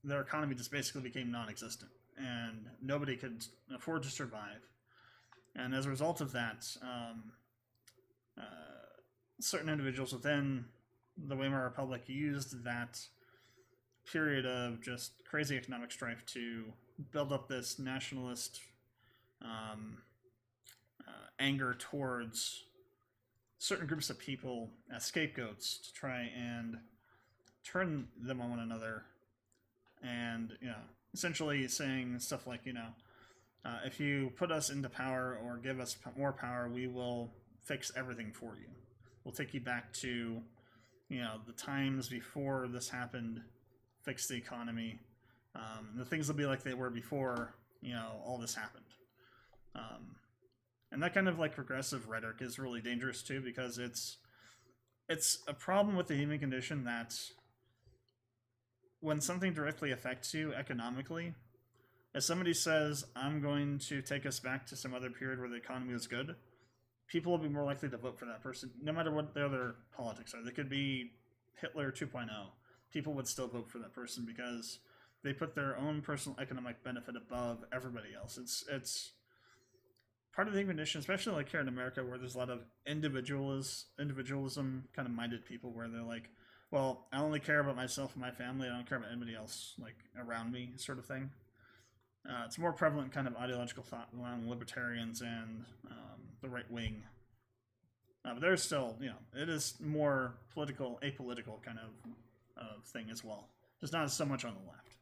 Speaker 1: Their economy just basically became non-existent, and nobody could afford to survive. And as a result of that, certain individuals within the Weimar Republic used that period of just crazy economic strife to build up this nationalist anger towards certain groups of people as scapegoats to try and turn them on one another, and essentially saying stuff like if you put us into power or give us more power, we will fix everything for you. We'll take you back to the times before this happened, fix the economy. The things will be like they were before, you know, all this happened. And that kind of like progressive rhetoric is really dangerous too, because it's a problem with the human condition that when something directly affects you economically, if somebody says, I'm going to take us back to some other period where the economy was good, people will be more likely to vote for that person, no matter what the other politics are. They could be Hitler 2.0. People would still vote for that person because they put their own personal economic benefit above everybody else. It's part of the condition, especially like here in America, where there's a lot of individualism kind of minded people, where they're like, well, I only care about myself and my family. I don't care about anybody else like around me, sort of thing. It's more prevalent kind of ideological thought among libertarians and the right wing. But there's still, you know, it is more apolitical kind of thing as well. Just not so much on the left.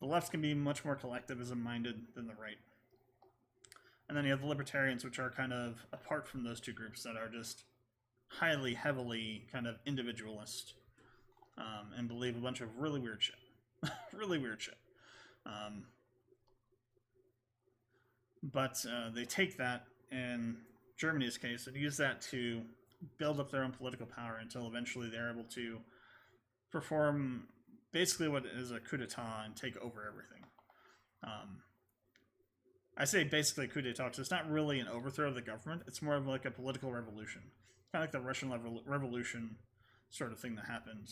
Speaker 1: The left can be much more collectivism minded than the right. And then you have the libertarians, which are kind of apart from those two groups, that are just heavily kind of individualist, and believe a bunch of really weird shit. Really weird shit. But they take that, in Germany's case, and use that to build up their own political power until eventually they're able to perform basically what is a coup d'etat and take over everything. I say basically a coup d'etat because it's not really an overthrow of the government. It's more of like a political revolution. Kind of like the Russian Revolution sort of thing that happened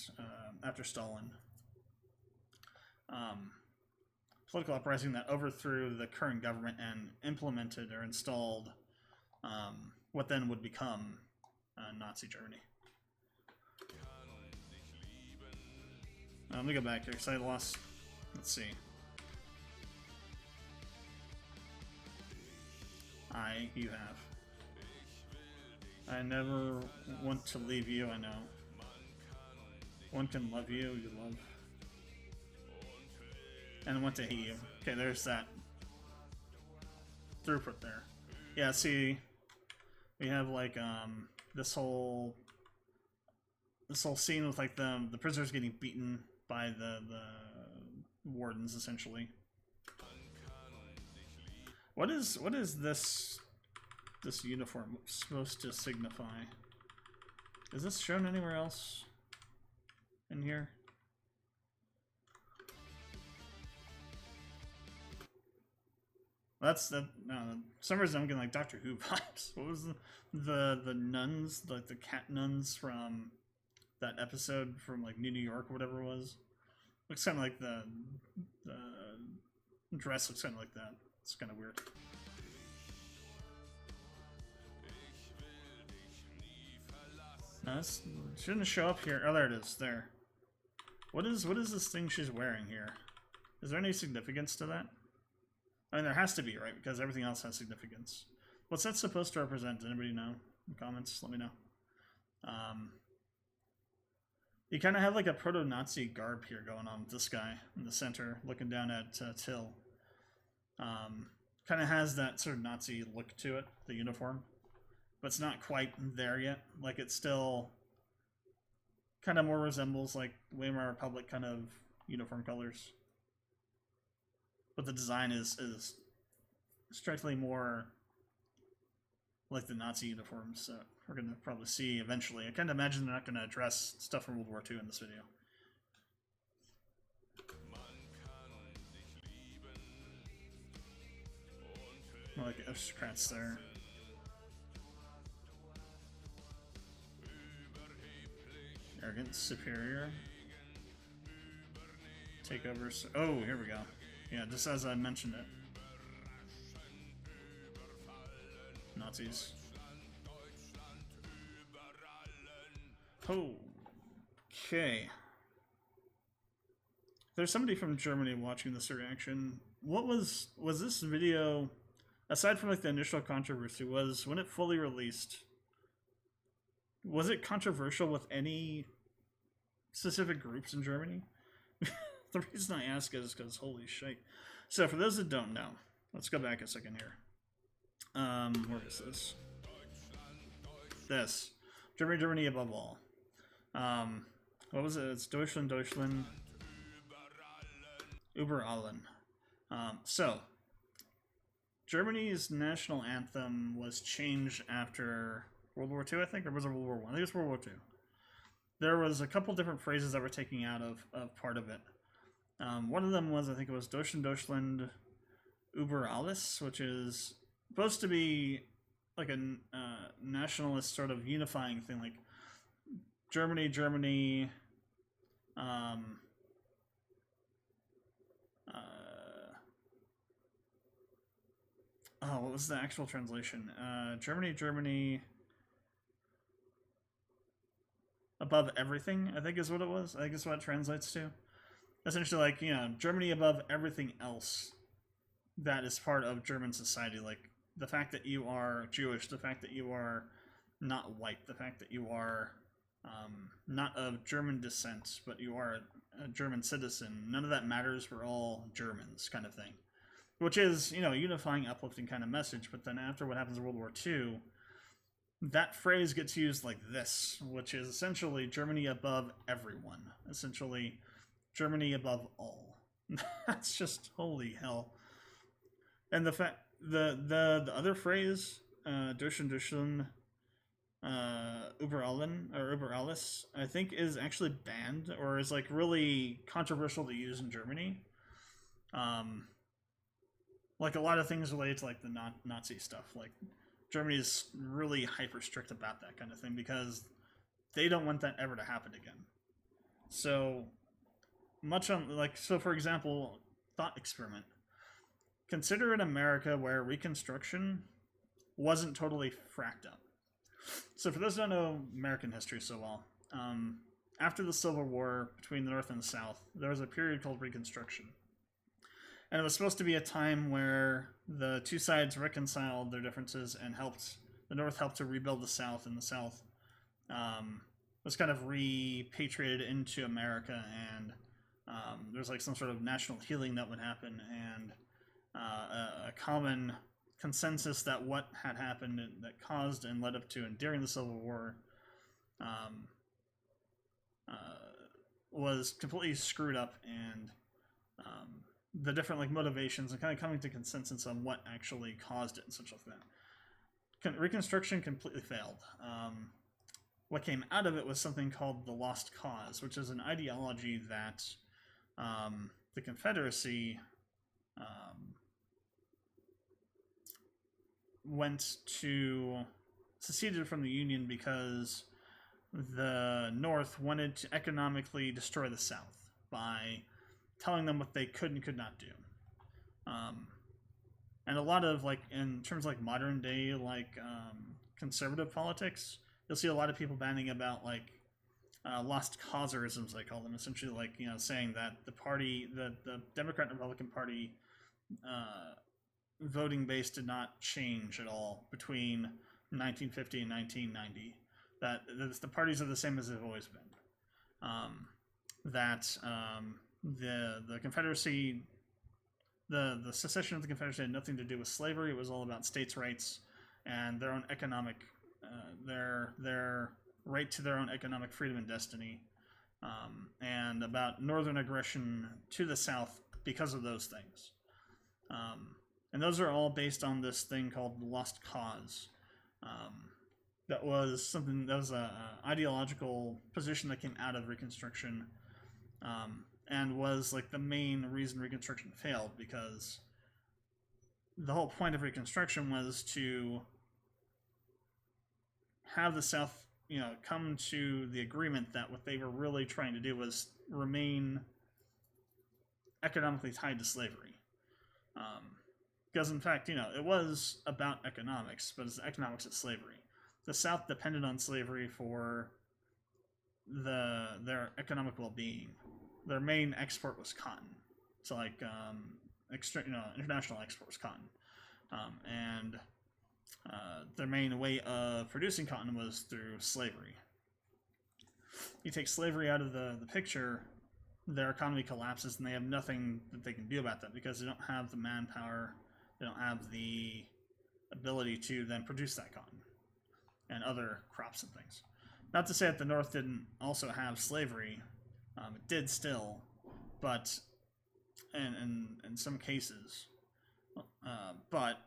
Speaker 1: after Stalin. Political uprising that overthrew the current government and implemented or installed what then would become Nazi Germany. Let me go back here because I lost. Let's see. You have. I never want to leave you, I know. One can love you, you love. And want to hate you. Okay, there's that throughput there. Yeah, see, we have like this whole scene with like the prisoners getting beaten by the wardens, essentially. What is this uniform supposed to signify? Is this shown anywhere else in here? That's the no. For some reason I'm getting like Doctor Who vibes. What was the nuns, like the cat nuns from that episode from like New York or whatever it was? Looks kind of like the dress looks kind of like that. It's kind of weird. No, this shouldn't show up here. Oh, there it is. There. What is this thing she's wearing here? Is there any significance to that? I mean, there has to be, right? Because everything else has significance. What's that supposed to represent? Does anybody know? In comments, let me know. You kind of have like a proto-Nazi garb here going on with this guy in the center, looking down at Till. Kind of has that sort of Nazi look to it, the uniform. But it's not quite there yet. Like, it still kind of more resembles like Weimar Republic kind of uniform colors. But the design is strictly more like the Nazi uniforms that we're going to probably see eventually. I kind of imagine they're not going to address stuff from World War II in this video. More like aristocrats there. Arrogant, superior. Take over. Oh, here we go. Yeah, just as I mentioned it. Nazis. Okay. There's somebody from Germany watching this reaction. What was this video, aside from like the initial controversy, was when it fully released, was it controversial with any specific groups in Germany? The reason I ask is because holy shit. So for those that don't know, let's go back a second here. Where is this? This. Germany above all. what was it? It's Deutschland, Deutschland, über allen. So, Germany's national anthem was changed after World War II, I think, or was it World War I? I think it was World War II. There was a couple different phrases that were taken out of part of it. One of them was, I think it was Deutschland, Deutschland, über alles, which is supposed to be like a nationalist sort of unifying thing, like Germany, Germany, what was the actual translation? Germany, Germany, above everything, I think is what it was. I think is what it translates to. Essentially, like, you know, Germany above everything else that is part of German society. Like, the fact that you are Jewish, the fact that you are not white, the fact that you are not of German descent, but you are a German citizen. None of that matters. We're all Germans, kind of thing. Which is, you know, a unifying, uplifting kind of message. But then after what happens in World War II, that phrase gets used like this, which is essentially Germany above everyone. Essentially, Germany above all. That's just holy hell. And the fact, the other phrase, Deutschland, über allen, or über alles, I think is actually banned, or is like really controversial to use in Germany. Like a lot of things related to like the Nazi stuff. Like Germany is really hyper strict about that kind of thing because they don't want that ever to happen again. So much on like, so for example, thought experiment. Consider an America where Reconstruction wasn't totally fracked up. So for those who don't know American history so well, after the Civil War between the North and the South, there was a period called Reconstruction. And it was supposed to be a time where the two sides reconciled their differences and the North helped to rebuild the South, and the South was kind of repatriated into America, and there's like some sort of national healing that would happen, and a common consensus that what had happened that caused and led up to and during the Civil War was completely screwed up, and the different like motivations and kind of coming to consensus on what actually caused it and such like that. Reconstruction completely failed. What came out of it was something called the Lost Cause, which is an ideology that the Confederacy seceded from the Union because the North wanted to economically destroy the South by telling them what they could and could not do. And a lot of, like, in terms of, like, modern day, like, conservative politics, you'll see a lot of people banning about, like, lost causerisms, I call them, essentially, like, you know, saying that the Democrat and Republican Party voting base did not change at all between 1950 and 1990. That the parties are the same as they've always been. The Confederacy, the secession of the Confederacy had nothing to do with slavery. It was all about states' rights and their own economic, their right to their own economic freedom and destiny, and about Northern aggression to the South because of those things. And those are all based on this thing called the Lost Cause. That was an ideological position that came out of Reconstruction, and was like the main reason Reconstruction failed, because the whole point of Reconstruction was to have the South, you know, come to the agreement that what they were really trying to do was remain economically tied to slavery. Because in fact, you know, it was about economics, but it's the economics of slavery. The South depended on slavery for their economic well-being. Their main export was cotton. So like international export was cotton. And their main way of producing cotton was through slavery. You take slavery out of the picture, their economy collapses, and they have nothing that they can do about that because they don't have the manpower, they don't have the ability to then produce that cotton and other crops and things. Not to say that the North didn't also have slavery. It did still, but in some cases. But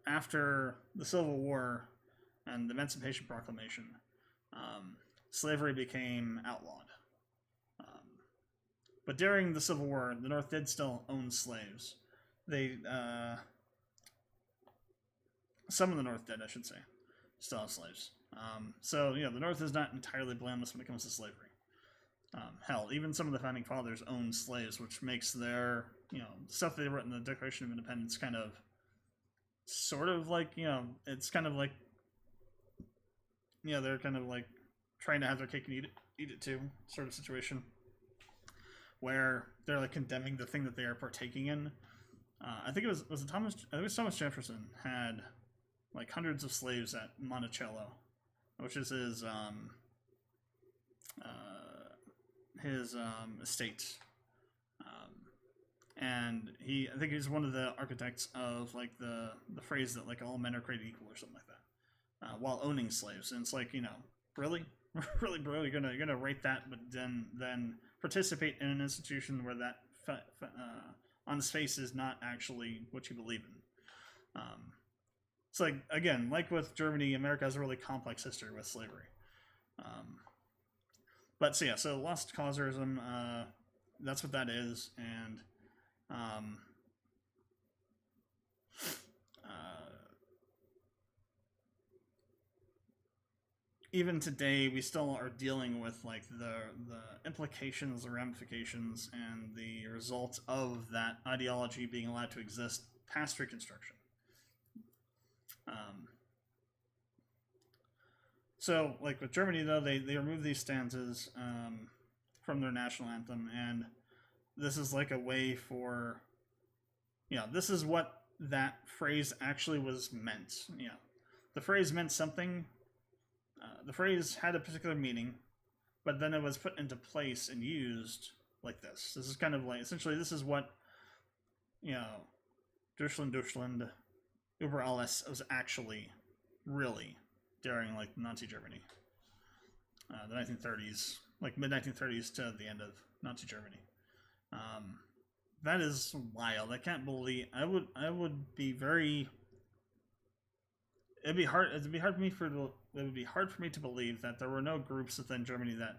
Speaker 1: after the Civil War and the Emancipation Proclamation, slavery became outlawed. But during the Civil War, the North did still own slaves. They, some of the North did, I should say, still have slaves. So, the North is not entirely blameless when it comes to slavery. Hell, even some of the Founding Fathers owned slaves, which makes their, stuff they wrote in the Declaration of Independence kind of, sort of like, it's kind of like, they're kind of like trying to have their cake and eat it too, sort of situation. Where they're like condemning the thing that they are partaking in. I think it was Thomas Jefferson had like hundreds of slaves at Monticello, which is his estate, and I think he's one of the architects of like the phrase that like all men are created equal or something like that, while owning slaves. And it's like, really, really, bro, you're gonna rate that, but then participate in an institution where that on its face is not actually what you believe in. It's like, again, like with Germany, America has a really complex history with slavery. But so lost causerism, that's what that is. And even today, we still are dealing with like the implications, the ramifications, and the results of that ideology being allowed to exist past Reconstruction. So, like with Germany, though, they removed these stanzas from their national anthem, and this is like a way for, this is what that phrase actually was meant. The phrase meant something. The phrase had a particular meaning, but then it was put into place and used like this. This is kind of like, essentially, this is what, Deutschland, über alles was actually really during like Nazi Germany. The 1930s, like mid-1930s to the end of Nazi Germany. That is wild. I can't believe, I would be very, it would be hard for me to believe that there were no groups within Germany that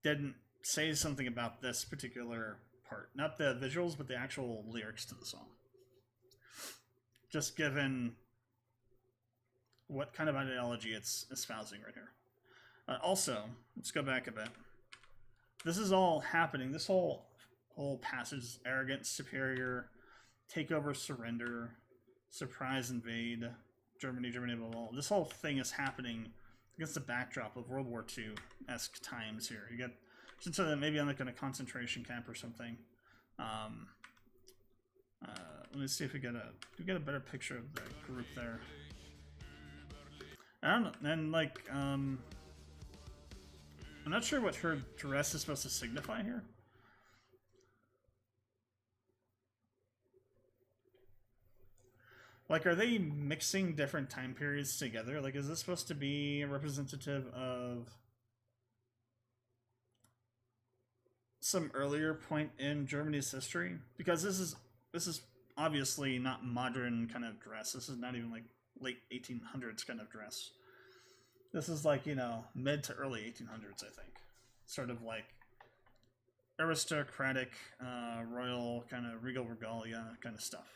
Speaker 1: didn't say something about this particular part. Not the visuals, but the actual lyrics to the song. Just given what kind of ideology it's espousing right here. Also, let's go back a bit. This is all happening. This whole passage is arrogant, superior, takeover, surrender, surprise, invade, Germany, blah, blah, blah. This whole thing is happening against the backdrop of World War II-esque times here. You get, since maybe I'm like in a concentration camp or something. Let me see if we get a better picture of the group there. I don't know, and like, I'm not sure what her dress is supposed to signify here. Like, are they mixing different time periods together? Like, is this supposed to be representative of some earlier point in Germany's history? Because this is obviously not modern kind of dress. This is not even like late 1800s kind of dress. This is like, mid to early 1800s, I think. Sort of like aristocratic, royal kind of regal regalia kind of stuff.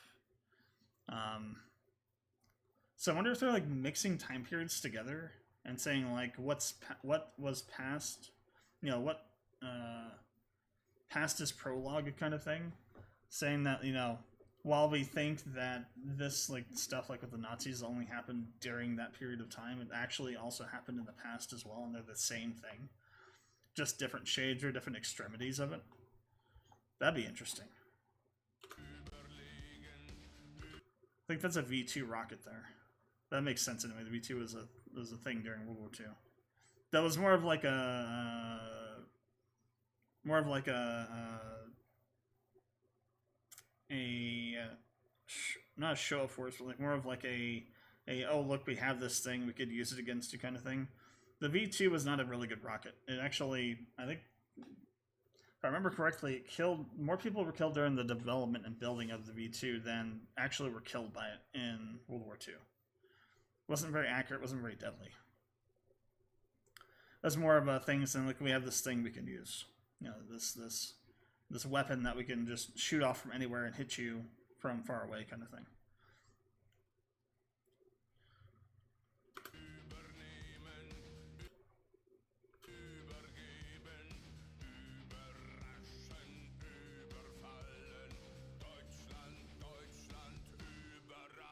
Speaker 1: So I wonder if they're like mixing time periods together and saying like what was past, what past is prologue kind of thing, saying that while we think that this like stuff like with the Nazis only happened during that period of time, it actually also happened in the past as well, and they're the same thing, just different shades or different extremities of it. That'd be interesting. I think that's a V2 rocket there. That makes sense anyway. The V2 was a thing during World War II. That was more of like a not a show of force, but like more of like a oh look, we have this thing, we could use it against you kind of thing. the V2 was not a really good rocket. It actually, I think, if I remember correctly, it killed more people were killed during the development and building of the V2 than actually were killed by it in World War II. It wasn't very accurate. Wasn't very deadly. That's more of a thing saying like we have this thing we can use. You know, this weapon that we can just shoot off from anywhere and hit you from far away, kind of thing.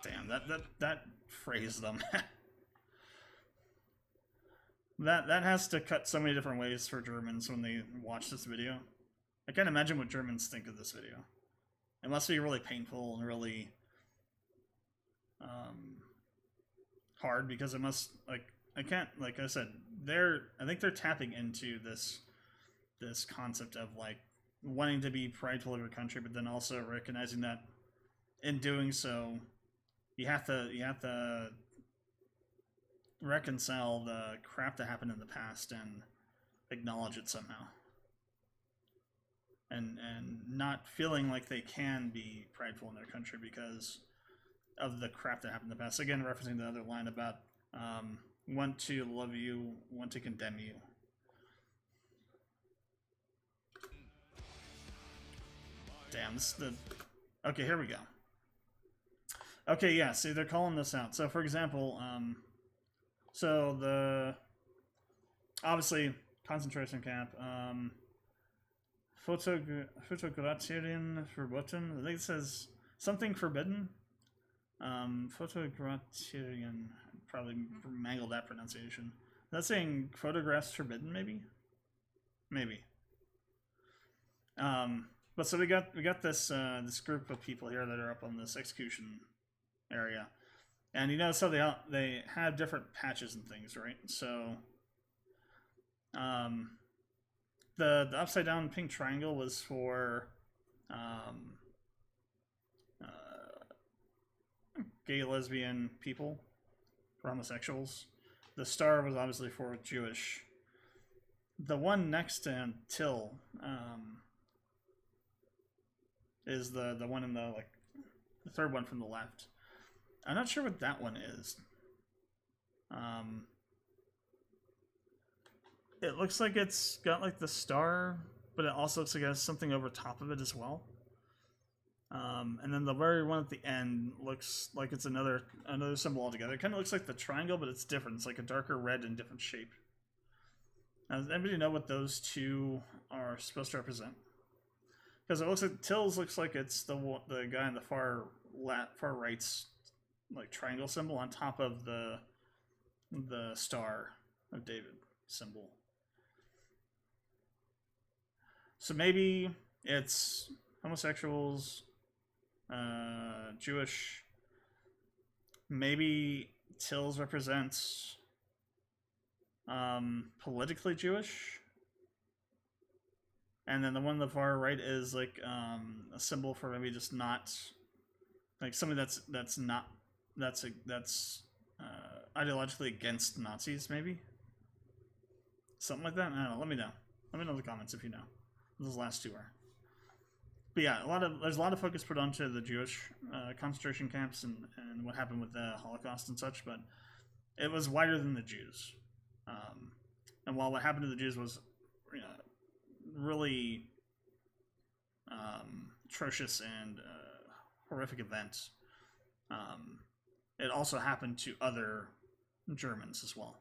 Speaker 1: Damn, that phrase them. that has to cut so many different ways for Germans when they watch this video. I can't imagine what Germans think of this video. It must be really painful and really hard, because it must, like, I can't, like I said, I think they're tapping into this concept of like wanting to be prideful of your country, but then also recognizing that in doing so, you have to reconcile the crap that happened in the past and acknowledge it somehow. And not feeling like they can be prideful in their country because of the crap that happened in the past. Again, referencing the other line about want to love you, want to condemn you. Damn, this is the... Okay, here we go. Okay, yeah, see, they're calling this out. So, for example, so the... Obviously, concentration camp. Photogratieren verboten. I think it says something forbidden. Photogratieren. Probably mangled that pronunciation. That's saying photographs forbidden, maybe? Maybe. But so we got this this group of people here that are up on this execution area, and you know, so they have different patches and things, right? So, the upside down pink triangle was for gay, lesbian people, for homosexuals. The star was obviously for Jewish. The one next to Till is the one in the, like, the third one from the left. I'm not sure what that one is. It looks like it's got like the star, but it also looks like it has something over top of it as well. And then the very one at the end looks like it's another symbol altogether. It kind of looks like the triangle, but it's different. It's like a darker red and different shape. Now, does anybody know what those two are supposed to represent? Because it looks like Tills looks like it's the guy in the far right's like triangle symbol on top of the Star of David symbol. So maybe it's homosexuals, Jewish. Maybe Tills represents politically Jewish. And then the one on the far right is like a symbol for maybe just not, like something that's ideologically against Nazis, maybe something like that. I don't know. Let me know. Let me know in the comments if you know. Those last two are. But yeah, there's a lot of focus put onto the Jewish concentration camps and what happened with the Holocaust and such, but it was wider than the Jews. And while what happened to the Jews was, you know, really atrocious and horrific events, it also happened to other Germans as well.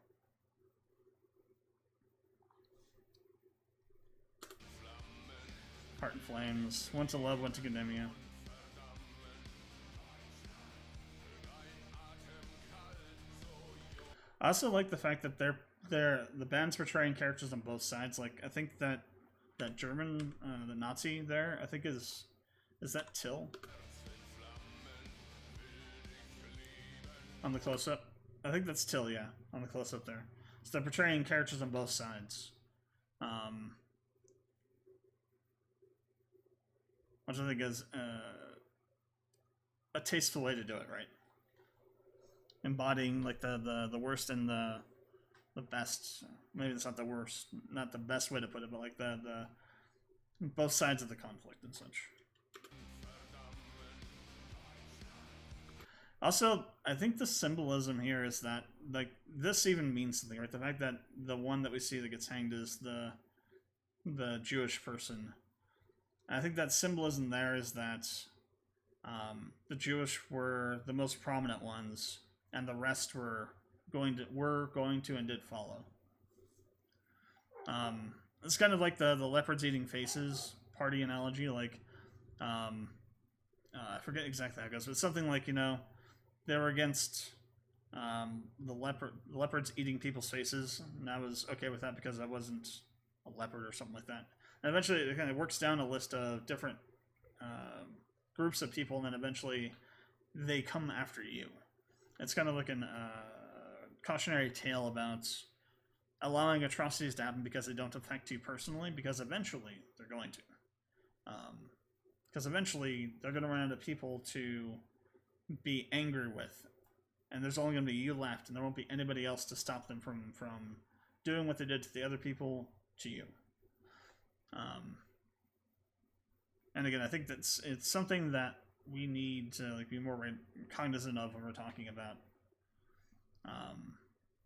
Speaker 1: Heart in Flames, Want to Love, Want to Condemn You. I also like the fact that the band's portraying characters on both sides. Like, I think that German, the Nazi there, I think is that Till? On the close-up? I think that's Till, yeah, on the close-up there. So they're portraying characters on both sides. Which I think is a tasteful way to do it, right? Embodying like the worst and the the best. Maybe that's not the worst, not the best way to put it, but like the both sides of the conflict and such. Also, I think the symbolism here is that, like, this even means something, right? The fact that the one that we see that gets hanged is the Jewish person. I think that symbolism there is that the Jewish were the most prominent ones, and the rest were going to and did follow. It's kind of like the leopards eating faces party analogy. Like, I forget exactly how it goes, but something like, you know, they were against the leopards eating people's faces, and I was okay with that because I wasn't a leopard or something like that. And eventually, it kind of works down a list of different groups of people, and then eventually they come after you. It's kind of like a cautionary tale about allowing atrocities to happen because they don't affect you personally, because eventually they're going to. Because eventually they're going to run out of people to be angry with, and there's only going to be you left, and there won't be anybody else to stop them from doing what they did to the other people to you. And again, I think it's something that we need to like be more cognizant of when we're talking about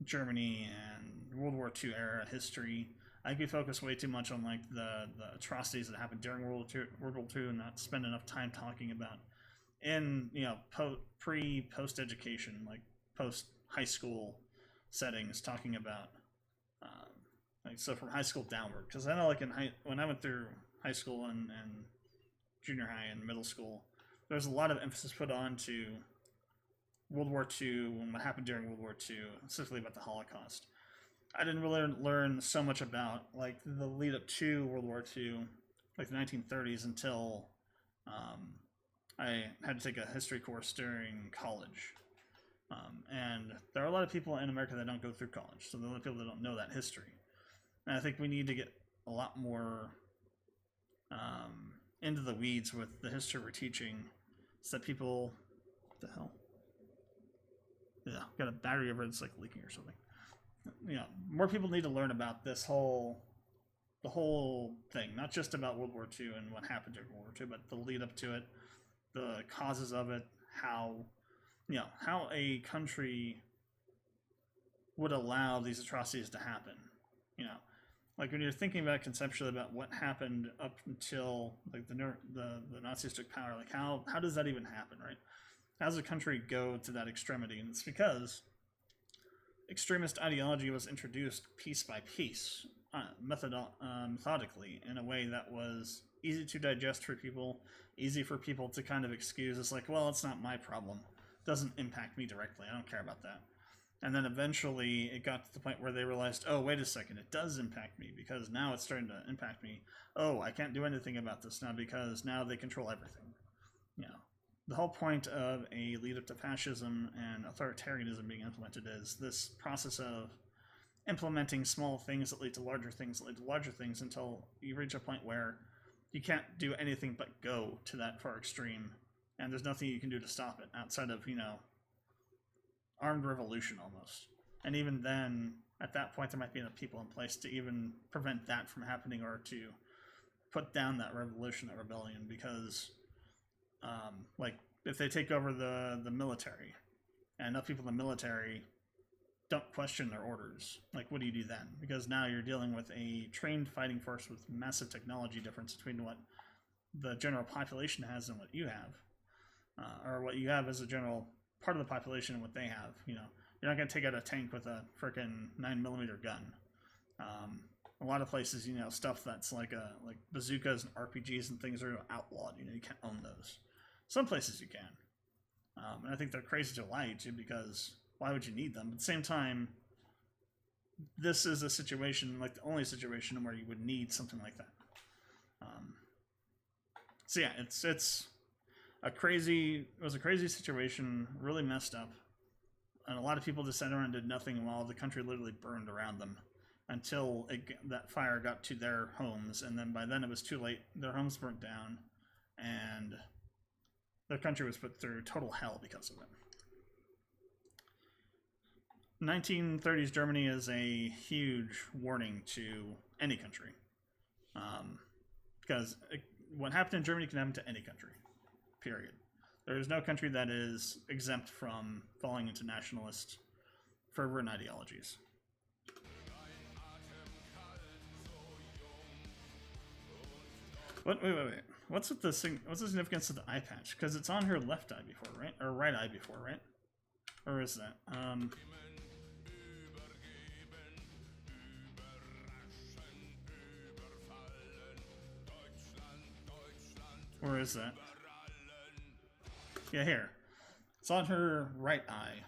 Speaker 1: Germany and World War II era history. I think we focus way too much on like the atrocities that happened during World War II and not spend enough time talking about in, you know, post education, like post high school settings, talking about like, so from high school downward, because I know like when I went through high school and junior high and middle school, there's a lot of emphasis put on to World War II and what happened during World War II, specifically about the Holocaust. I didn't really learn so much about like the lead up to World War II, like the 1930s, until I had to take a history course during college. And there are a lot of people in America that don't go through college, so there are a lot of people that don't know that history. And I think we need to get a lot more into the weeds with the history we're teaching, so that people... What the hell? Yeah, got a battery over it's like leaking or something. You know, more people need to learn about the whole thing, not just about World War II and what happened during World War II, but the lead up to it, the causes of it, how a country would allow these atrocities to happen. You know, like when you're thinking about conceptually about what happened up until like the Nazis took power, like how does that even happen, right? How does a country go to that extremity? And it's because extremist ideology was introduced piece by piece, methodically, in a way that was easy to digest for people, easy for people to kind of excuse. It's like, well, it's not my problem. It doesn't impact me directly. I don't care about that. And then eventually it got to the point where they realized, oh, wait a second, it does impact me, because now it's starting to impact me. Oh, I can't do anything about this now because now they control everything. You know, the whole point of a lead up to fascism and authoritarianism being implemented is this process of implementing small things that lead to larger things that lead to larger things until you reach a point where you can't do anything but go to that far extreme, and there's nothing you can do to stop it outside of, you know, armed revolution almost. And even then, at that point, there might be enough people in place to even prevent that from happening, or to put down that revolution, that rebellion, because like if they take over the military and enough people in the military don't question their orders, like what do you do then? Because now you're dealing with a trained fighting force with massive technology difference between what the general population has and what you have, or what you have as a general part of the population and what they have. You know, you're not going to take out a tank with a freaking 9mm gun. A lot of places, you know, stuff that's like bazookas and RPGs and things are outlawed. You know, you can't own those. Some places you can, and I think they're crazy to allow you to, because why would you need them? But at the same time, this is a situation, like the only situation where you would need something like that. So yeah, it was a crazy situation, really messed up, and a lot of people just sat around and did nothing while the country literally burned around them until that fire got to their homes, and then by then it was too late. Their homes burnt down, and their country was put through total hell because of it. 1930s Germany is a huge warning to any country. Because what happened in Germany can happen to any country, period. There is no country that is exempt from falling into nationalist fervor and ideologies. What? Wait. What's with the significance of the eye patch? Because it's on her left eye before, right? Or right eye before, right? Or is that? Where is that? Yeah, here. It's on her right eye.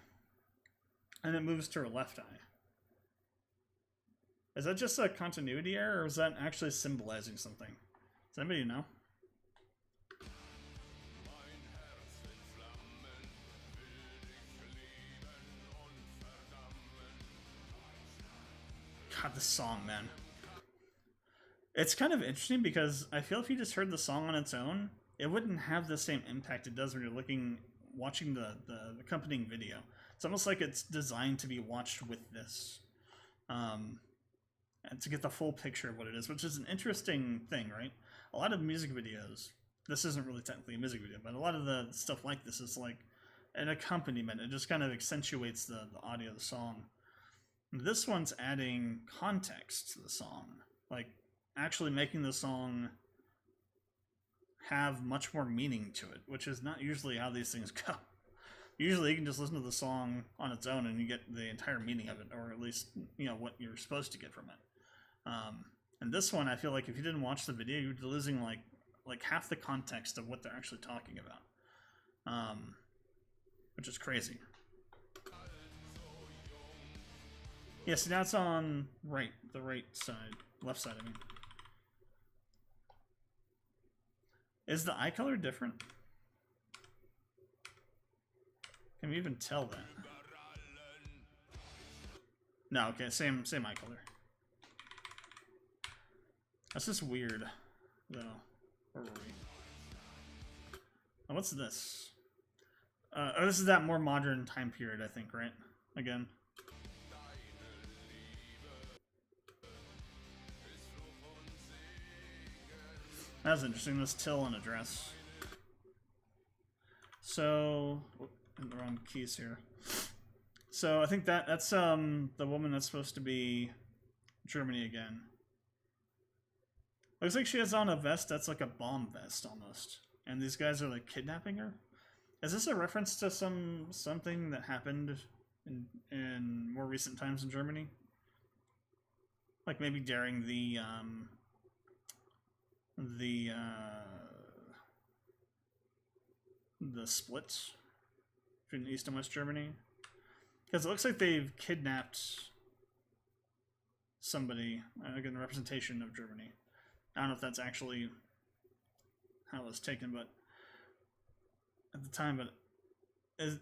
Speaker 1: And it moves to her left eye. Is that just a continuity error, or is that actually symbolizing something? Does anybody know? God, this song, man. It's kind of interesting because I feel if you just heard the song on its own, it wouldn't have the same impact it does when you're watching the accompanying video. It's almost like it's designed to be watched with this. And to get the full picture of what it is, which is an interesting thing, right? A lot of music videos, this isn't really technically a music video, but a lot of the stuff like this is like an accompaniment. It just kind of accentuates the audio of the song. This one's adding context to the song, like actually making the song have much more meaning to it, which is not usually how these things go. Usually you can just listen to the song on its own and you get the entire meaning of it, or at least, you know, what you're supposed to get from it. And this one, I feel like if you didn't watch the video, you'd be losing like half the context of what they're actually talking about, which is crazy. Yeah, so now it's on the right side, left side, I mean. Is the eye color different? Can we even tell that? No, okay, same eye color. That's just weird, though. Where were we? Oh, what's this? Oh, this is that more modern time period, I think, right? Again. That's interesting, this till in a dress. So, in the wrong keys here. So I think that's the woman that's supposed to be Germany again. Looks like she has on a vest that's like a bomb vest almost. And these guys are like kidnapping her. Is this a reference to something that happened in more recent times in Germany? Like maybe during the splits between East and West Germany, because it looks like they've kidnapped somebody, again, the representation of Germany. I don't know if that's actually how it was taken, but at the time, but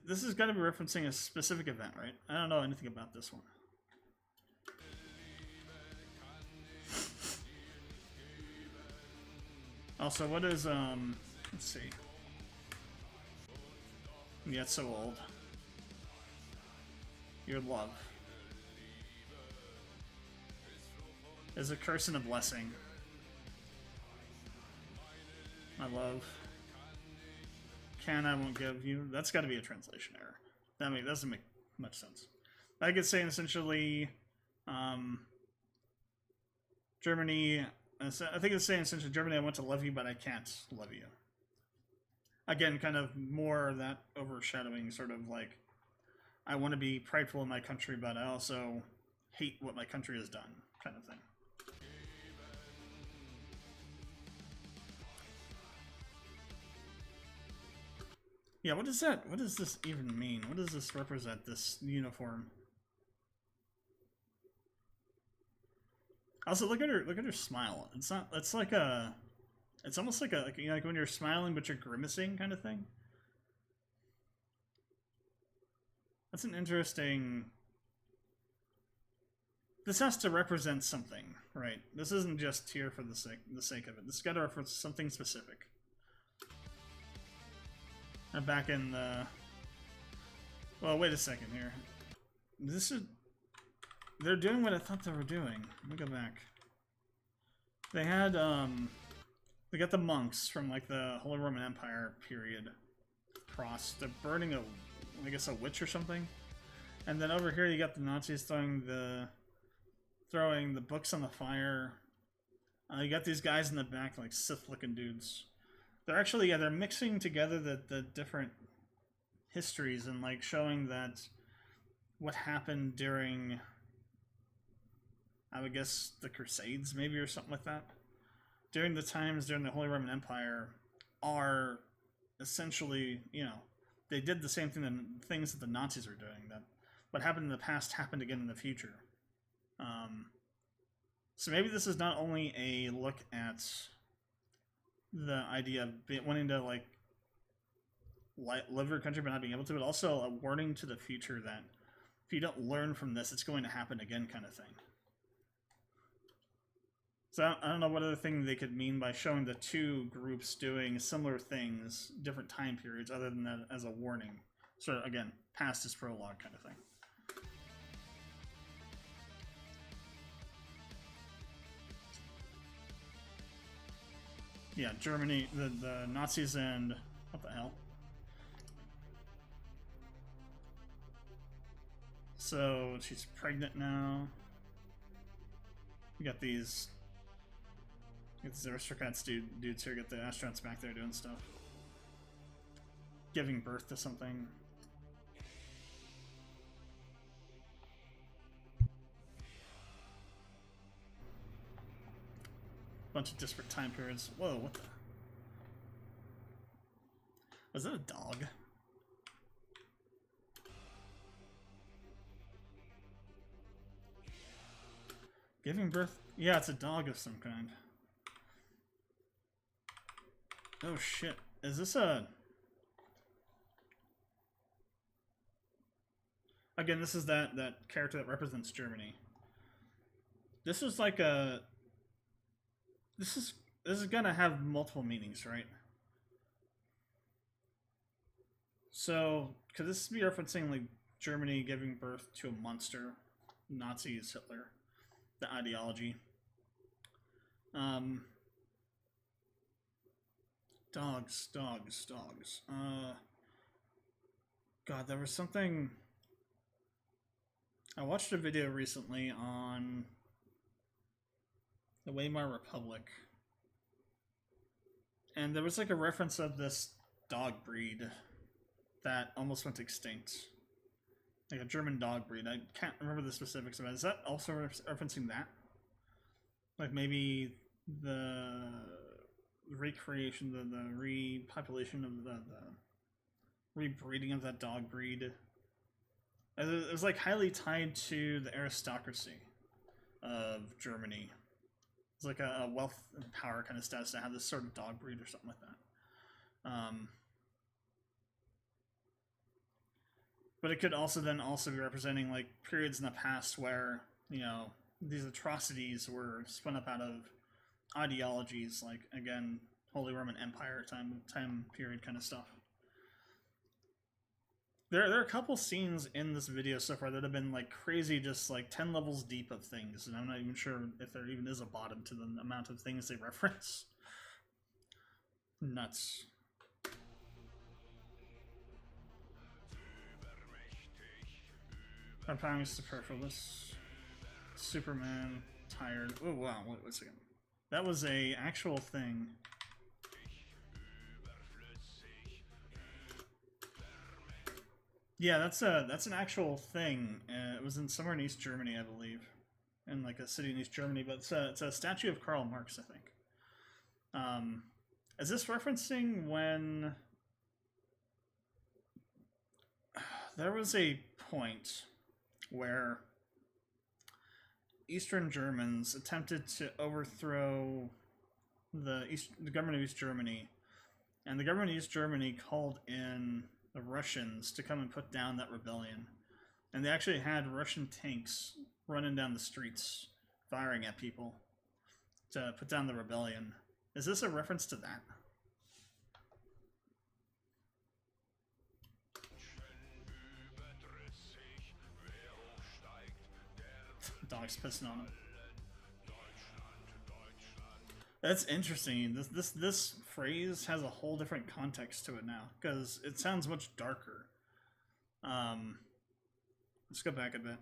Speaker 1: this has got to be referencing a specific event, right? I don't know anything about this one. Also, what is, let's see. Yeah, it's so old. Your love is a curse and a blessing. My love. I won't give you. That's got to be a translation error. That doesn't make much sense. I could say essentially, Germany. I think it's saying essentially, Germany, I want to love you, but I can't love you. Again, kind of more of that overshadowing sort of like, I want to be prideful in my country, but I also hate what my country has done, kind of thing. Yeah, what is that? What does this even mean? What does this represent, this uniform? Also, look at her smile. It's not. It's like a. It's almost like a like when you're smiling but you're grimacing kind of thing. That's an interesting. This has to represent something, right? This isn't just here for the sake of it. This has got to reference something specific. And back in the. Well, wait a second here. this is... They're doing what I thought they were doing. Let me go back. They had, they got the monks from, like, the Holy Roman Empire period cross. They're burning a, I guess, a witch or something. And then over here you got the Nazis throwing the books on the fire. You got these guys in the back, like Sith-looking dudes. They're actually, yeah, they're mixing together the different histories and, like, showing that what happened during, I would guess, the Crusades, maybe, or something like that. During the times during the Holy Roman Empire are essentially, you know, they did the same thing, the things that the Nazis were doing. That what happened in the past happened again in the future. So maybe this is not only a look at the idea of wanting to, like, live your country but not being able to, but also a warning to the future that if you don't learn from this, it's going to happen again, kind of thing. So I don't know what other thing they could mean by showing the two groups doing similar things, different time periods, other than that as a warning. So again, past is prologue kind of thing. Yeah, Germany, the Nazis and... what the hell? So she's pregnant now. We got these aristocrats dudes here, get the astronauts back there doing stuff. Giving birth to something. Bunch of disparate time periods. Whoa, what the? Was that a dog? Giving birth? Yeah, it's a dog of some kind. Oh shit. Is this a... Again, this is that character that represents Germany. This is like a... This is gonna have multiple meanings, right? So, could this be referencing, like, Germany giving birth to a monster? Nazis, Hitler. The ideology. Dogs. God, there was something... I watched a video recently on the Weimar Republic. And there was, like, a reference of this dog breed that almost went extinct. Like a German dog breed. I can't remember the specifics of it. Is that also referencing that? Like maybe the recreation, the repopulation of the rebreeding of that dog breed. It was like highly tied to the aristocracy of Germany. It's like a wealth and power kind of status to have this sort of dog breed or something like that. But it could also then be representing, like, periods in the past where, you know, these atrocities were spun up out of ideologies, like, again, Holy Roman Empire time period kind of stuff. There are a couple scenes in this video so far that have been, like, crazy, just, like, 10 levels deep of things, and I'm not even sure if there even is a bottom to the amount of things they reference. Nuts. Our time is superfluous. Superman, tired. Oh wow, wait a second. That was a actual thing. Yeah, that's an actual thing. It was in somewhere in East Germany, I believe, in like a city in East Germany. But it's a statue of Karl Marx, I think. Is this referencing when there was a point where Eastern Germans attempted to overthrow the government of East Germany, and the government of East Germany called in the Russians to come and put down that rebellion. And they actually had Russian tanks running down the streets, firing at people to put down the rebellion. Is this a reference to that? Dog's pissing on it. That's interesting. This phrase has a whole different context to it now because it sounds much darker. Let's go back a bit.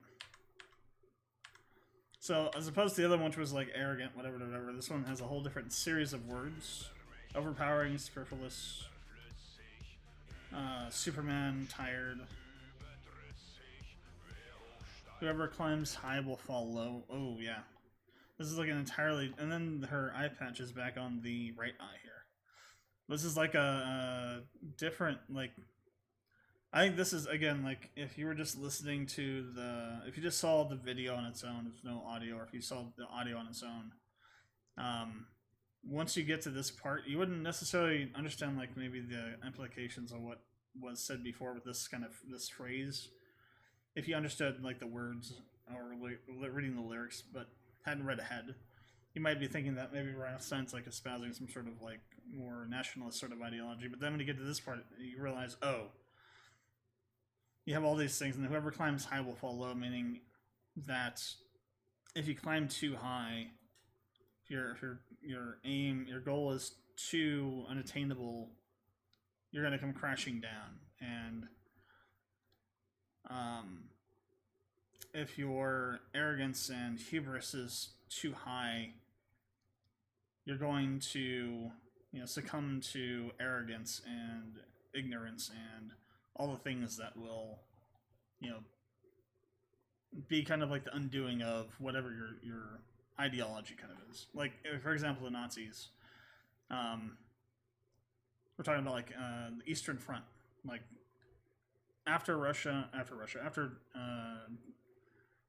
Speaker 1: So as opposed to the other one, which was like arrogant, whatever, this one has a whole different series of words: overpowering, superfluous, Superman, tired. Whoever climbs high will fall low. Oh yeah. This is like an entirely... And then her eye patch is back on the right eye here. This is like a different, like... I think this is, again, like, if you were just listening to the... If you just saw the video on its own, there's no audio, or if you saw the audio on its own, once you get to this part, you wouldn't necessarily understand, like, maybe the implications of what was said before with this kind of, this phrase. If you understood, like, the words, or reading the lyrics, but hadn't read ahead, you might be thinking that maybe Rammstein's like espousing some sort of like more nationalist sort of ideology, but then when you get to this part, you realize, oh, you have all these things, and whoever climbs high will fall low, meaning that if you climb too high, if your goal is too unattainable, you're going to come crashing down, and if your arrogance and hubris is too high, you're going to, succumb to arrogance and ignorance and all the things that will, be kind of like the undoing of whatever your ideology kind of is. Like, for example, the Nazis. We're talking about like the Eastern Front, like after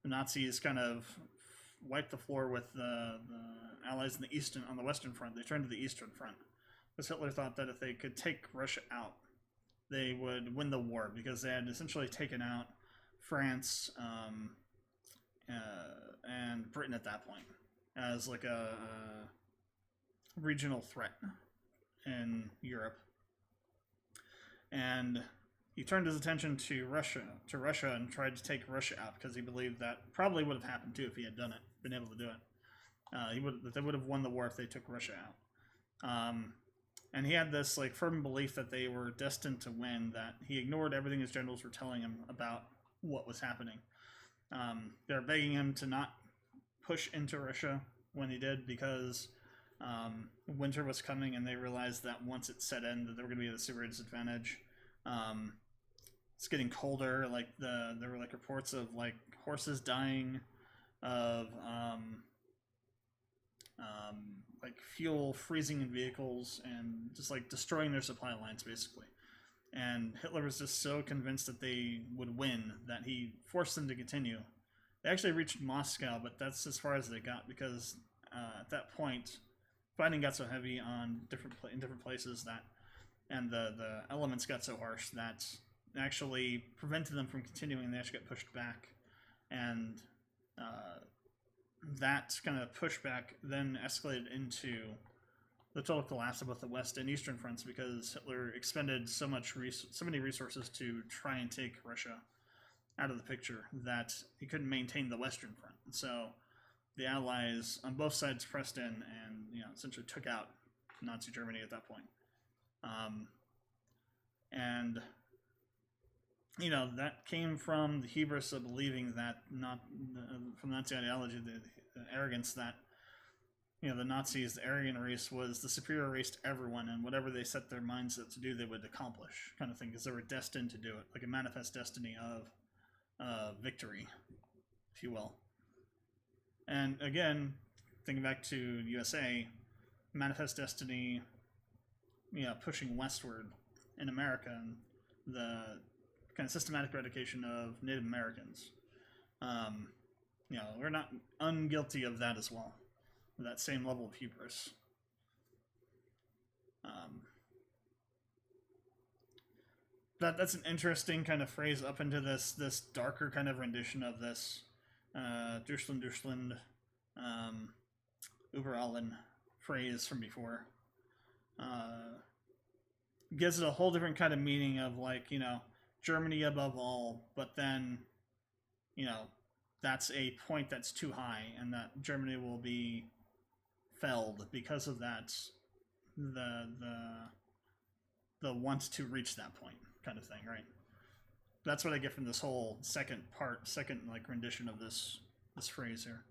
Speaker 1: the Nazis kind of wiped the floor with the allies on the Western Front. They turned to the Eastern Front because Hitler thought that if they could take Russia out, they would win the war, because they had essentially taken out France and Britain at that point as like a regional threat in Europe. And he turned his attention to Russia, and tried to take Russia out because he believed that probably would have happened too if he had done it, been able to do it. They would have won the war if they took Russia out. And he had this like firm belief that they were destined to win. That he ignored everything his generals were telling him about what was happening. They're begging him to not push into Russia when he did, because winter was coming, and they realized that once it set in, that they were going to be at a severe disadvantage. It's getting colder. Like there were like reports of like horses dying, of like fuel freezing in vehicles, and just like destroying their supply lines basically. And Hitler was just so convinced that they would win that he forced them to continue. They actually reached Moscow, but that's as far as they got, because at that point, fighting got so heavy in different places that, and the elements got so harsh that it actually prevented them from continuing. They actually got pushed back, and that kind of pushback then escalated into the total collapse of both the West and Eastern fronts, because Hitler expended so many resources to try and take Russia out of the picture that he couldn't maintain the Western front. And so the Allies on both sides pressed in and essentially took out Nazi Germany at that point. And that came from the hubris of believing that, from Nazi ideology, the arrogance that the Nazis, the Aryan race, was the superior race to everyone, and whatever they set their minds up to do, they would accomplish, kind of thing, because they were destined to do it, like a manifest destiny of victory, if you will. And again, thinking back to USA, manifest destiny, pushing westward in America, and the kind of systematic eradication of Native Americans. We're not unguilty of that as well. That same level of hubris. That's an interesting kind of phrase up into this darker kind of rendition of this Deutschland, über allen phrase from before. Gives it a whole different kind of meaning of like, Germany above all, but then, that's a point that's too high, and that Germany will be felled because of that. The want to reach that point kind of thing, right? That's what I get from this whole second like rendition of this phrase here.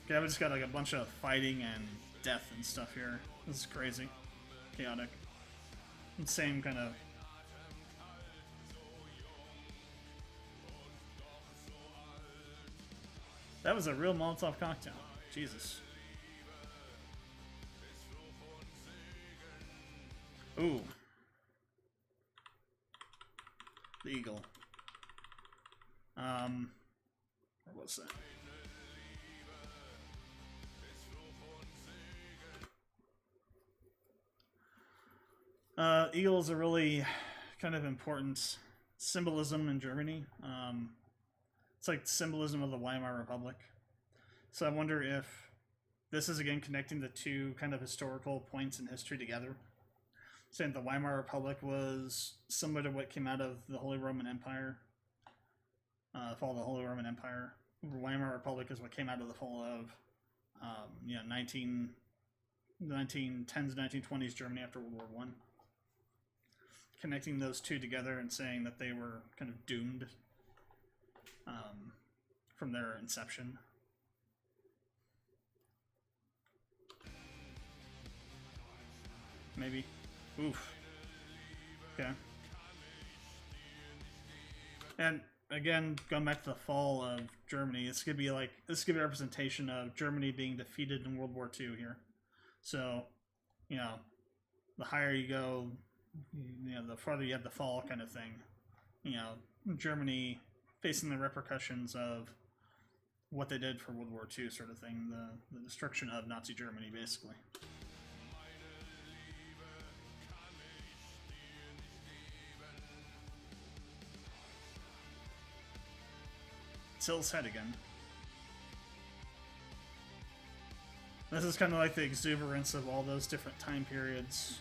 Speaker 1: Okay, I've just got like a bunch of fighting and death and stuff here. This is crazy. Chaotic. And same kind of... That was a real Molotov cocktail. Jesus. Ooh. The eagle. Where was that? Eagle is a really kind of important symbolism in Germany. It's like symbolism of the Weimar Republic. So I wonder if this is again connecting the two kind of historical points in history together. Saying the Weimar Republic was similar to what came out of the Holy Roman Empire. Fall of the Holy Roman Empire. The Weimar Republic is what came out of the fall of 1910s, 1920s Germany after World War I. Connecting those two together and saying that they were kind of doomed from their inception. Maybe. Oof. Okay. And again, going back to the fall of Germany, this could be a representation of Germany being defeated in World War II here. So, the higher you go, the farther you have the fall kind of thing. Germany facing the repercussions of what they did for World War II sort of thing. The destruction of Nazi Germany, basically. Till's head again. This is kind of like the exuberance of all those different time periods.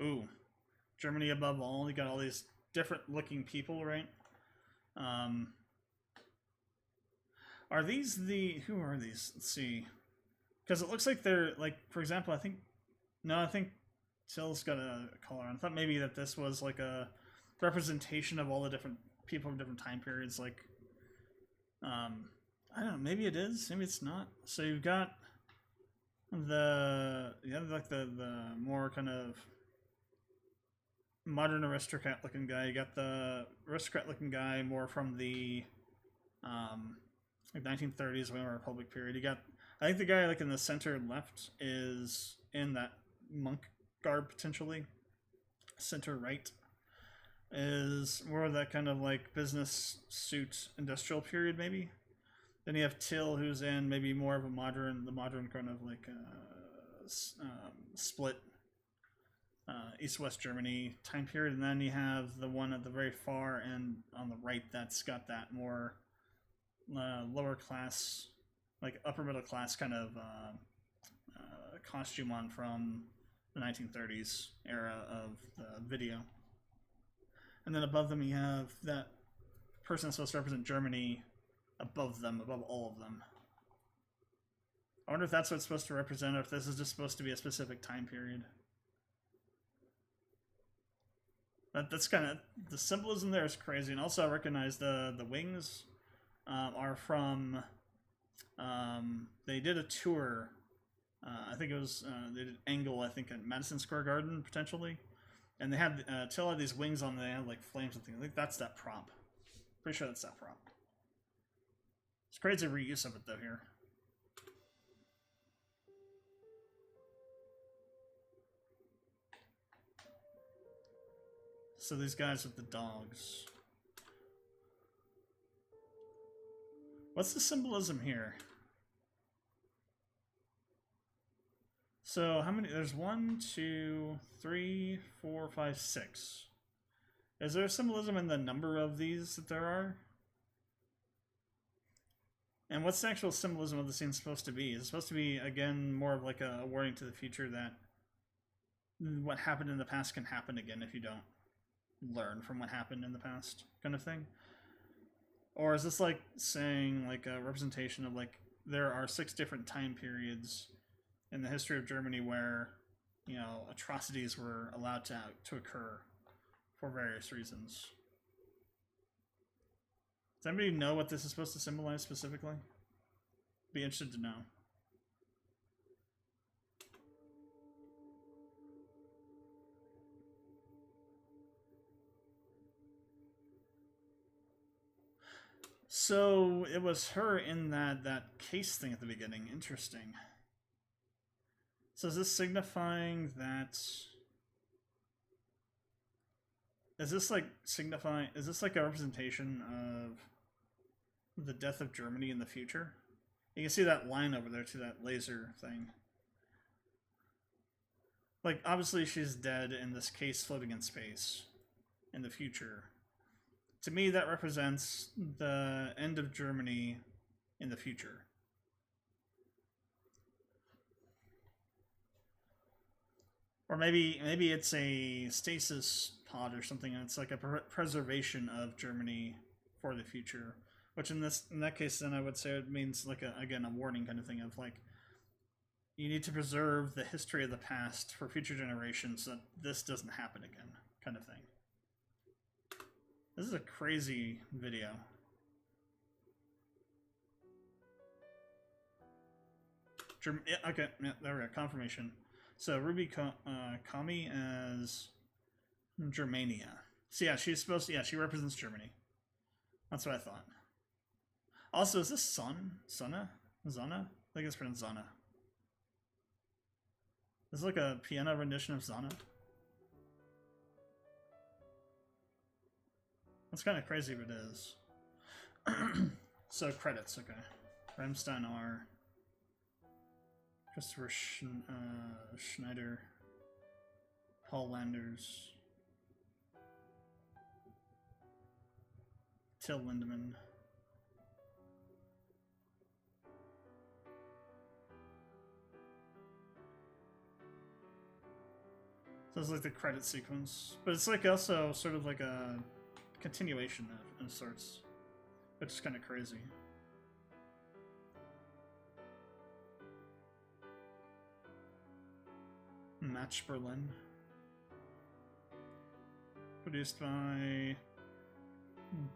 Speaker 1: Ooh. Germany above all. You got all these different looking people, right? Are these who are these? Let's see. Because it looks like they're, like, for example, I think Till's got a collar on. I thought maybe that this was like a representation of all the different people from different time periods. Like, I don't know. Maybe it is. Maybe it's not. So you've got the more kind of modern aristocrat looking guy. You got the aristocrat looking guy more from the like 1930s Weimar Republic period. You got, I think the guy like in the center left is in that monk garb potentially. Center right is more of that kind of like business suit industrial period maybe. Then you have Till, who's in maybe more of a modern kind of like split East-West Germany time period. And then you have the one at the very far end on the right that's got that more lower class, like upper middle class kind of costume on from the 1930s era of the video. And then above them you have that person that's supposed to represent Germany above them, above all of them. I wonder if that's what it's supposed to represent, or if this is just supposed to be a specific time period. That's kind of, the symbolism there is crazy. And also I recognize the wings are from, they did a tour, I think it was, they did Engle, I think at Madison Square Garden, potentially. And they had, Till had these wings on, they had like flames and things. I think that's that prop. Pretty sure that's that prop. It's crazy reuse of it though here. So these guys with the dogs. What's the symbolism here? So how many? There's 1, 2, 3, 4, 5, 6. Is there symbolism in the number of these that there are? And what's the actual symbolism of the scene supposed to be? Is it supposed to be, again, more of like a warning to the future that what happened in the past can happen again if you don't learn from what happened in the past, kind of thing? Or is this like saying like a representation of like there are 6 different time periods in the history of Germany where, you know, atrocities were allowed to occur for various reasons? Does anybody know what this is supposed to symbolize specifically? Be interested to know. So it was her in that case thing at the beginning. Interesting. So is this signifying that? Is this like signifying? Is this like a representation of the death of Germany in the future? You can see that line over there to that laser thing. Like, obviously she's dead in this case floating in space in the future. To me, that represents the end of Germany in the future. Or maybe it's a stasis pod or something, and it's like a preservation of Germany for the future. Which in that case, then I would say it means like a warning kind of thing of like, you need to preserve the history of the past for future generations so that this doesn't happen again, kind of thing. This is a crazy video. Yeah, okay, yeah, there we go, confirmation. So Ruby Kami as Germania. So yeah, she's supposed to, yeah, she represents Germany. That's what I thought. Also, is this Zana? I think it's pronounced Zana. This is like a piano rendition of Zana. That's kind of crazy if it is. So, credits, okay. Rammstein are Christopher Schneider, Paul Landers, Till Lindemann. So it's like the credit sequence, but it's like also sort of like a continuation of sorts, which is kind of crazy. Match Berlin, produced by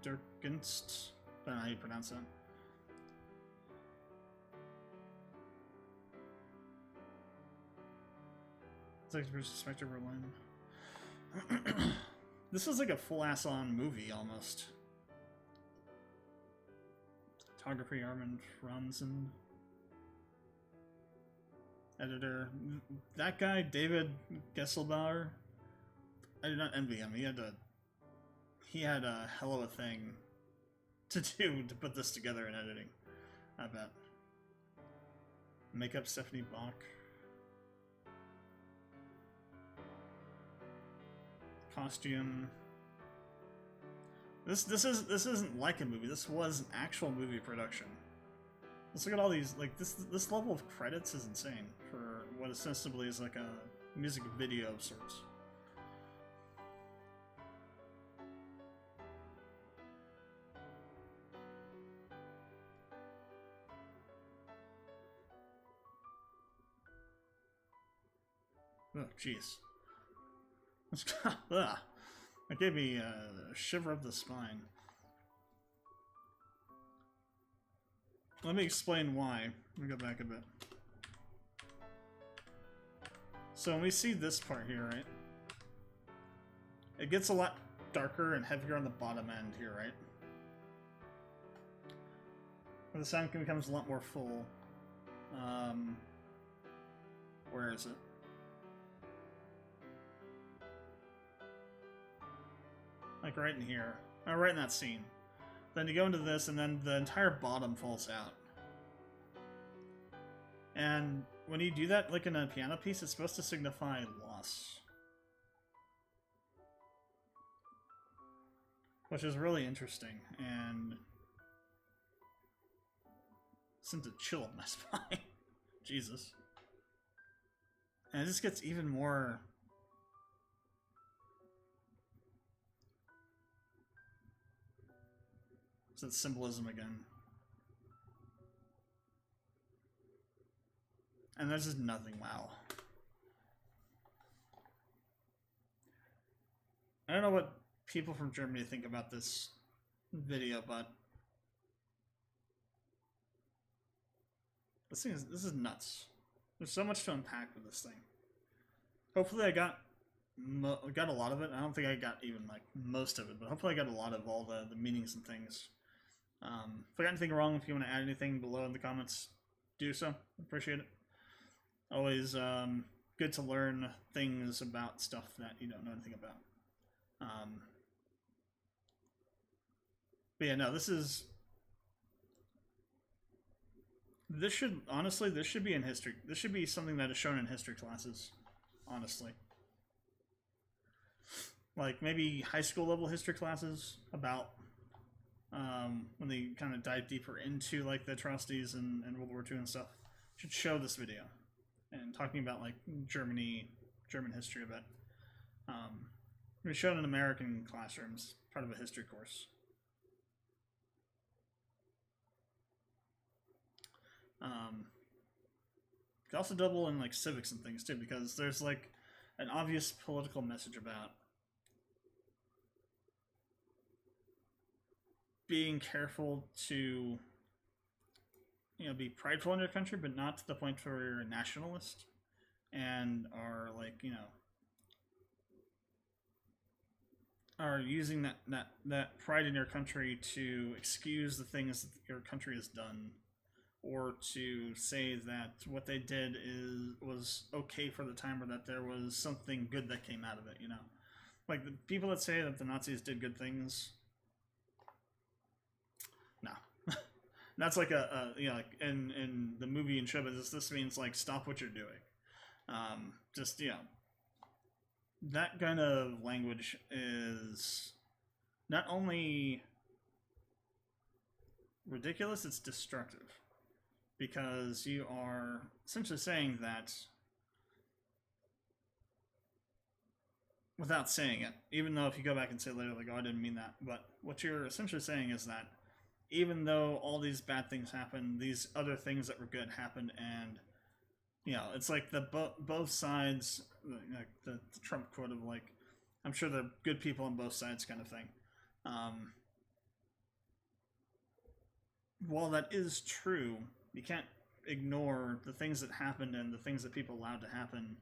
Speaker 1: Dirkgenst. I don't know how you pronounce that. Like Spectre Berlin. This is like a full-ass-on movie almost. Photography Armin Franzen. Editor. That guy, David Gesselbauer. I did not envy him. He had a hell of a thing to do to put this together in editing. I bet. Makeup Stephanie Bach. Costume. This isn't like a movie. This was an actual movie production. Let's look at all these. Like this level of credits is insane for what ostensibly is like a music video of sorts. Oh, jeez. That gave me a shiver up the spine. Let me explain why. Let me go back a bit. So when we see this part here, right? It gets a lot darker and heavier on the bottom end here, right? Where the sound becomes a lot more full. Where is it? Like right in here. Oh, right in that scene. Then you go into this, and then the entire bottom falls out. And when you do that, like in a piano piece, it's supposed to signify loss. Which is really interesting, and sent a chill up my spine. Jesus. And it just gets even more... It's that symbolism again. And there's just nothing. Wow. I don't know what people from Germany think about this video, but this is nuts. There's so much to unpack with this thing. Hopefully I got a lot of it. I don't think I got even like most of it, but hopefully I got a lot of all the meanings and things. If I got anything wrong, if you want to add anything below in the comments, do so. Appreciate it. Always good to learn things about stuff that you don't know anything about. But yeah, no, this should be in history. This should be something that is shown in history classes, honestly. Like maybe high school level history classes about when they kind of dive deeper into like the atrocities and World War II and stuff. Should show this video and talking about like German history a bit. We showed in American classrooms, part of a history course. Could also double in like civics and things too, because there's like an obvious political message about being careful to, you know, be prideful in your country, but not to the point where you're a nationalist and are like, you know, are using that pride in your country to excuse the things that your country has done, or to say that what they did was okay for the time, or that there was something good that came out of it, you know? Like, the people that say that the Nazis did good things, no. That's like you know, like in the movie and show, but this means, like, stop what you're doing. Just, you know, that kind of language is not only ridiculous, it's destructive. Because you are essentially saying that without saying it, even though if you go back and say later, like, oh, I didn't mean that, but what you're essentially saying is that even though all these bad things happened, these other things that were good happened, and, you know, it's like the both sides, like the Trump quote of, like, I'm sure there are good people on both sides kind of thing. While that is true, you can't ignore the things that happened and the things that people allowed to happen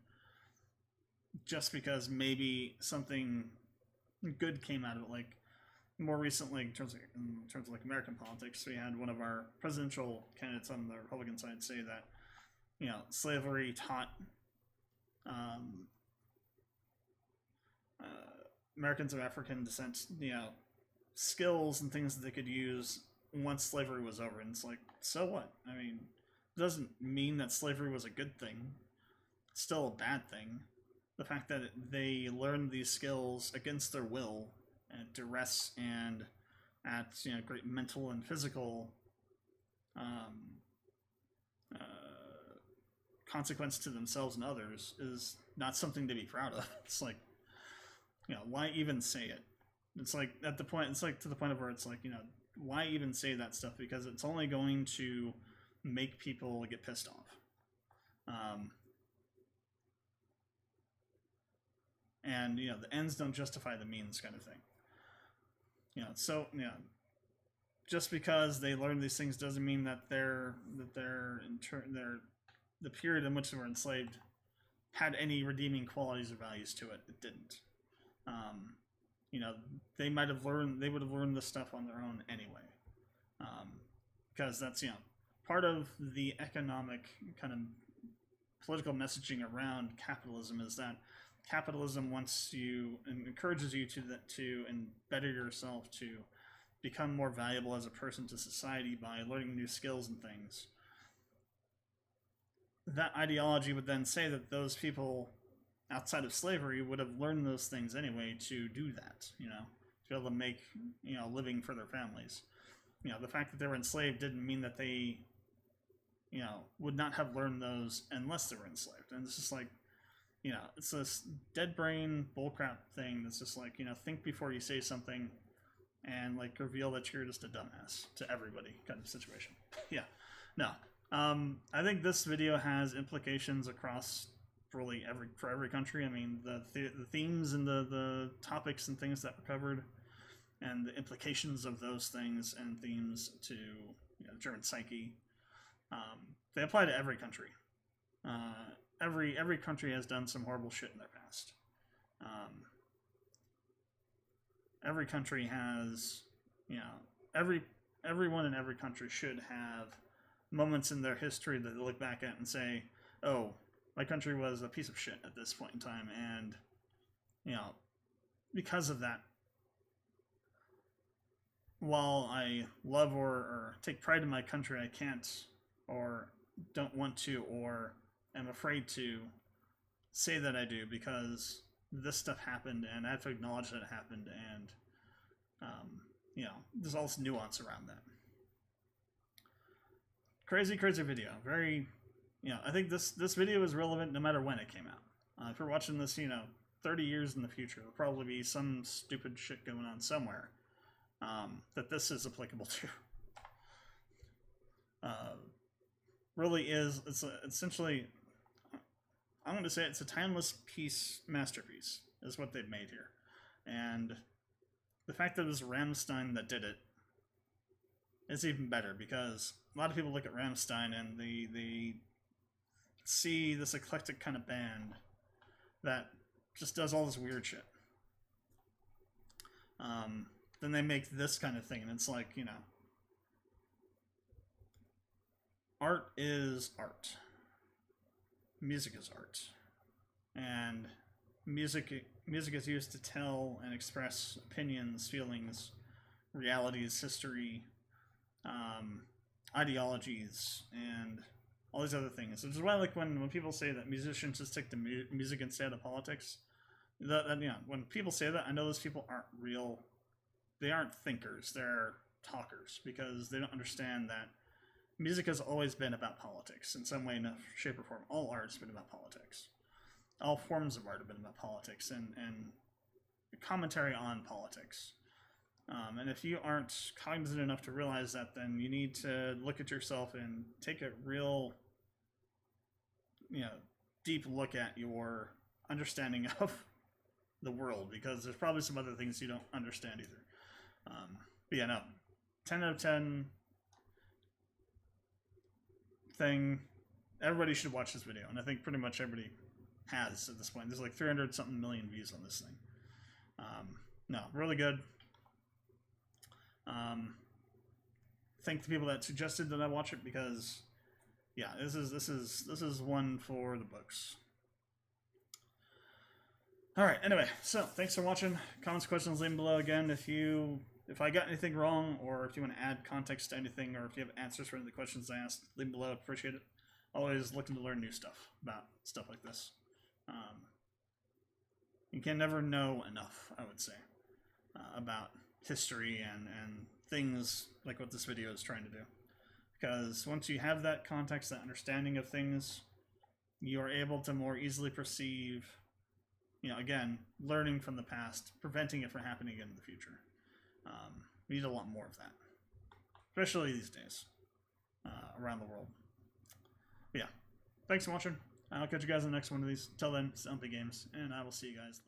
Speaker 1: just because maybe something good came out of it. Like, more recently, in terms of like American politics, we had one of our presidential candidates on the Republican side say that, you know, slavery taught Americans of African descent, you know, skills and things that they could use once slavery was over. And it's like, so what? I mean, it doesn't mean that slavery was a good thing. It's still a bad thing. The fact that they learned these skills against their will, at duress, and at, you know, great mental and physical consequence to themselves and others, is not something to be proud of. It's like, you know, why even say it? It's like, at the point, it's like to the point of where it's like, you know, why even say that stuff? Because it's only going to make people get pissed off. And, you know, the ends don't justify the means kind of thing. You know, so, you know, just because they learned these things doesn't mean that the period in which they were enslaved had any redeeming qualities or values to it. It didn't. You know, they would have learned this stuff on their own anyway. Because that's, you know, part of the economic kind of political messaging around capitalism is that capitalism wants you and encourages you to better yourself, to become more valuable as a person to society by learning new skills and things. That ideology would then say that those people outside of slavery would have learned those things anyway to do that, you know, to be able to make, you know, a living for their families. You know, the fact that they were enslaved didn't mean that they would not have learned those unless they were enslaved. And it's just like, it's this dead brain bullcrap thing that's just like, think before you say something and like reveal that you're just a dumbass to everybody kind of situation. Yeah. No. I think this video has implications across really for every country. I mean, the themes and the topics and things that were covered and the implications of those things and themes to German psyche, they apply to every country. Every country has done some horrible shit in their past. Every country has, everyone in every country should have moments in their history that they look back at and say, oh, my country was a piece of shit at this point in time, and, because of that, while I love or take pride in my country, I can't or don't want to or am afraid to say that I do, because this stuff happened and I have to acknowledge that it happened, and there's all this nuance around that. Crazy video. Very, I think this video is relevant no matter when it came out. If you're watching this 30 years in the future, there'll probably be some stupid shit going on somewhere that this is applicable to. Really is, it's essentially, I'm going to say it's a timeless masterpiece is what they've made here. And the fact that it was Rammstein that did it is even better, because a lot of people look at Rammstein and they see this eclectic kind of band that just does all this weird shit. Then they make this kind of thing, and it's like, art is art. Music is art. And music is used to tell and express opinions, feelings, realities, history, ideologies, and all these other things. Which is why, like, when people say that musicians just stick to music instead of politics, when people say that, I know those people aren't real. They aren't thinkers. They're talkers, because they don't understand that music has always been about politics in some way, shape, or form. All art has been about politics. All forms of art have been about politics and commentary on politics. And if you aren't cognizant enough to realize that, then you need to look at yourself and take a real, deep look at your understanding of the world, because there's probably some other things you don't understand either. But yeah, no, 10 out of 10 thing. Everybody should watch this video, and I think pretty much everybody has at this point. There's like 300 something million views on this thing. No, really good. Thank the people that suggested that I watch it, because yeah, this is one for the books. All right. Anyway, so thanks for watching. Comments, questions, leave them below. Again, if I got anything wrong, or if you want to add context to anything, or if you have answers for any of the questions I asked, leave them below. Appreciate it. Always looking to learn new stuff about stuff like this. You can never know enough, I would say, about history and things like what this video is trying to do. Because once you have that context, that understanding of things, you are able to more easily perceive, again, learning from the past, preventing it from happening again in the future. We need a lot more of that, especially these days around the world. But yeah, thanks for watching. I'll catch you guys in the next one of these. Till then, Stumpy Games, and I will see you guys later.